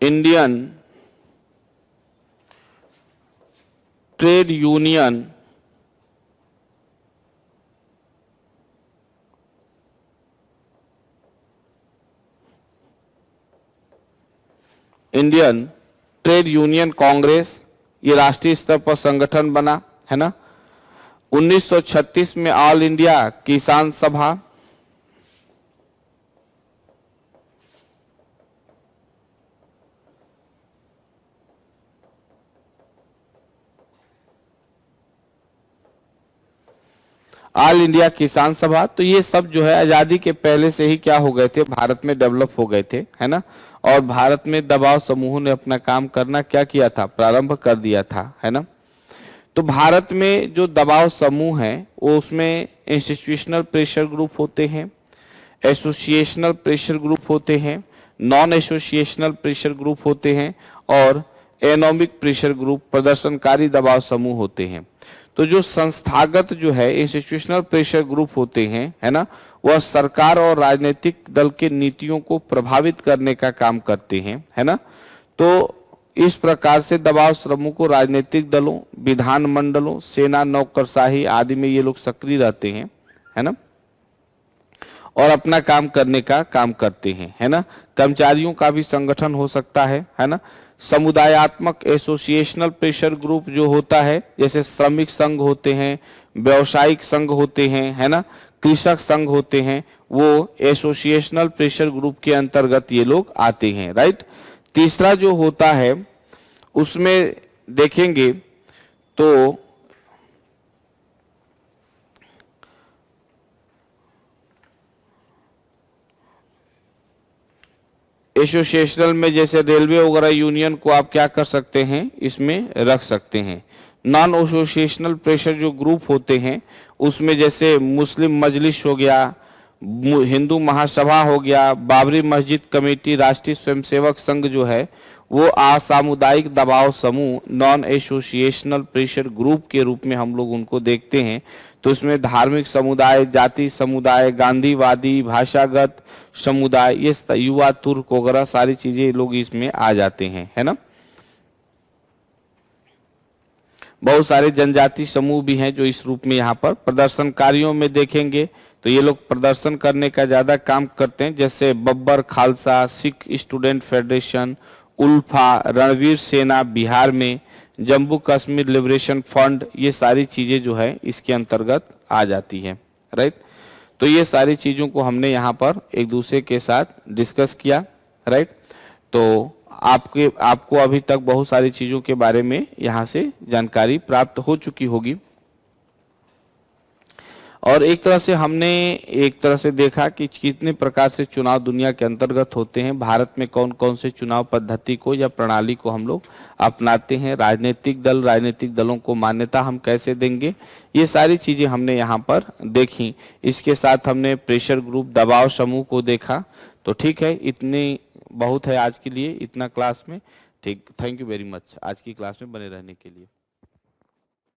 S1: Indian trade union Indian trade union Congress, ये राष्ट्रीय स्तर पर संगठन बना, है ना। 1936 में ऑल इंडिया किसान सभा, ऑल इंडिया किसान सभा, तो ये सब जो है आजादी के पहले से ही क्या हो गए थे, भारत में डेवलप हो गए थे, है ना। और भारत में दबाव समूहों ने अपना काम करना क्या किया था, प्रारंभ कर दिया था, है ना। तो भारत में जो दबाव समूह है वो उसमें इंस्टीट्यूशनल प्रेशर ग्रुप होते हैं, एसोसिएशनल प्रेशर ग्रुप होते हैं, नॉन एसोसिएशनल प्रेशर ग्रुप होते हैं और एनोमिक प्रेशर ग्रुप, प्रदर्शनकारी दबाव समूह होते हैं। तो जो संस्थागत जो है इंस्टीट्यूशनल प्रेशर ग्रुप होते हैं, है ना, वह सरकार और राजनीतिक दल के नीतियों को प्रभावित करने का काम करते हैं, है ना। तो इस प्रकार से दबाव समूह को राजनीतिक दलों, विधान मंडलों, सेना, नौकरशाही आदि में ये लोग सक्रिय रहते हैं, है ना, और अपना काम करने का काम करते हैं, है ना। कर्मचारियों का भी संगठन हो सकता है ना। समुदायात्मक एसोसिएशनल प्रेशर ग्रुप जो होता है, जैसे श्रमिक संघ होते हैं, व्यावसायिक संघ होते हैं, है ना, कृषक संघ होते हैं, वो एसोसिएशनल प्रेशर ग्रुप के अंतर्गत ये लोग आते हैं, राइट। तीसरा जो होता है उसमें देखेंगे तो एसोसिएशनल में जैसे रेलवे वगैरह यूनियन को आप क्या कर सकते हैं, इसमें रख सकते हैं। नॉन एसोसिएशनल प्रेशर जो ग्रुप होते हैं उसमें जैसे मुस्लिम मजलिस हो गया, हिंदू महासभा हो गया, बाबरी मस्जिद कमेटी, राष्ट्रीय स्वयंसेवक संघ जो है वो असामुदायिक दबाव समूह नॉन एसोसिएशनल प्रेशर ग्रुप के रूप में हम लोग उनको देखते हैं। तो इसमें धार्मिक समुदाय, जाति समुदाय, गांधीवादी, भाषागत समुदाय, ये युवा तुर्क वगैरह सारी चीजें लोग इसमें आ जाते हैं, है ना। बहुत सारे जनजाति समूह भी हैं जो इस रूप में यहाँ पर प्रदर्शनकारियों में देखेंगे तो ये लोग प्रदर्शन करने का ज्यादा काम करते हैं, जैसे बब्बर खालसा, सिख स्टूडेंट फेडरेशन, उल्फा, रणवीर सेना बिहार में, जम्मू कश्मीर लिबरेशन फ्रंट, ये सारी चीजें जो है इसके अंतर्गत आ जाती है, राइट। तो ये सारी चीज़ों को हमने यहाँ पर एक दूसरे के साथ डिस्कस किया, राइट। तो आपको अभी तक बहुत सारी चीज़ों के बारे में यहाँ से जानकारी प्राप्त हो चुकी होगी। और एक तरह से हमने एक तरह से देखा कि कितने प्रकार से चुनाव दुनिया के अंतर्गत होते हैं, भारत में कौन कौन से चुनाव पद्धति को या प्रणाली को हम लोग अपनाते हैं, राजनीतिक दलों को मान्यता हम कैसे देंगे, ये सारी चीज़ें हमने यहाँ पर देखी। इसके साथ हमने प्रेशर ग्रुप, दबाव समूह को देखा। तो ठीक है, इतनी बहुत है आज के लिए, इतना क्लास में। ठीक, थैंक यू वेरी मच आज की क्लास में बने रहने के लिए।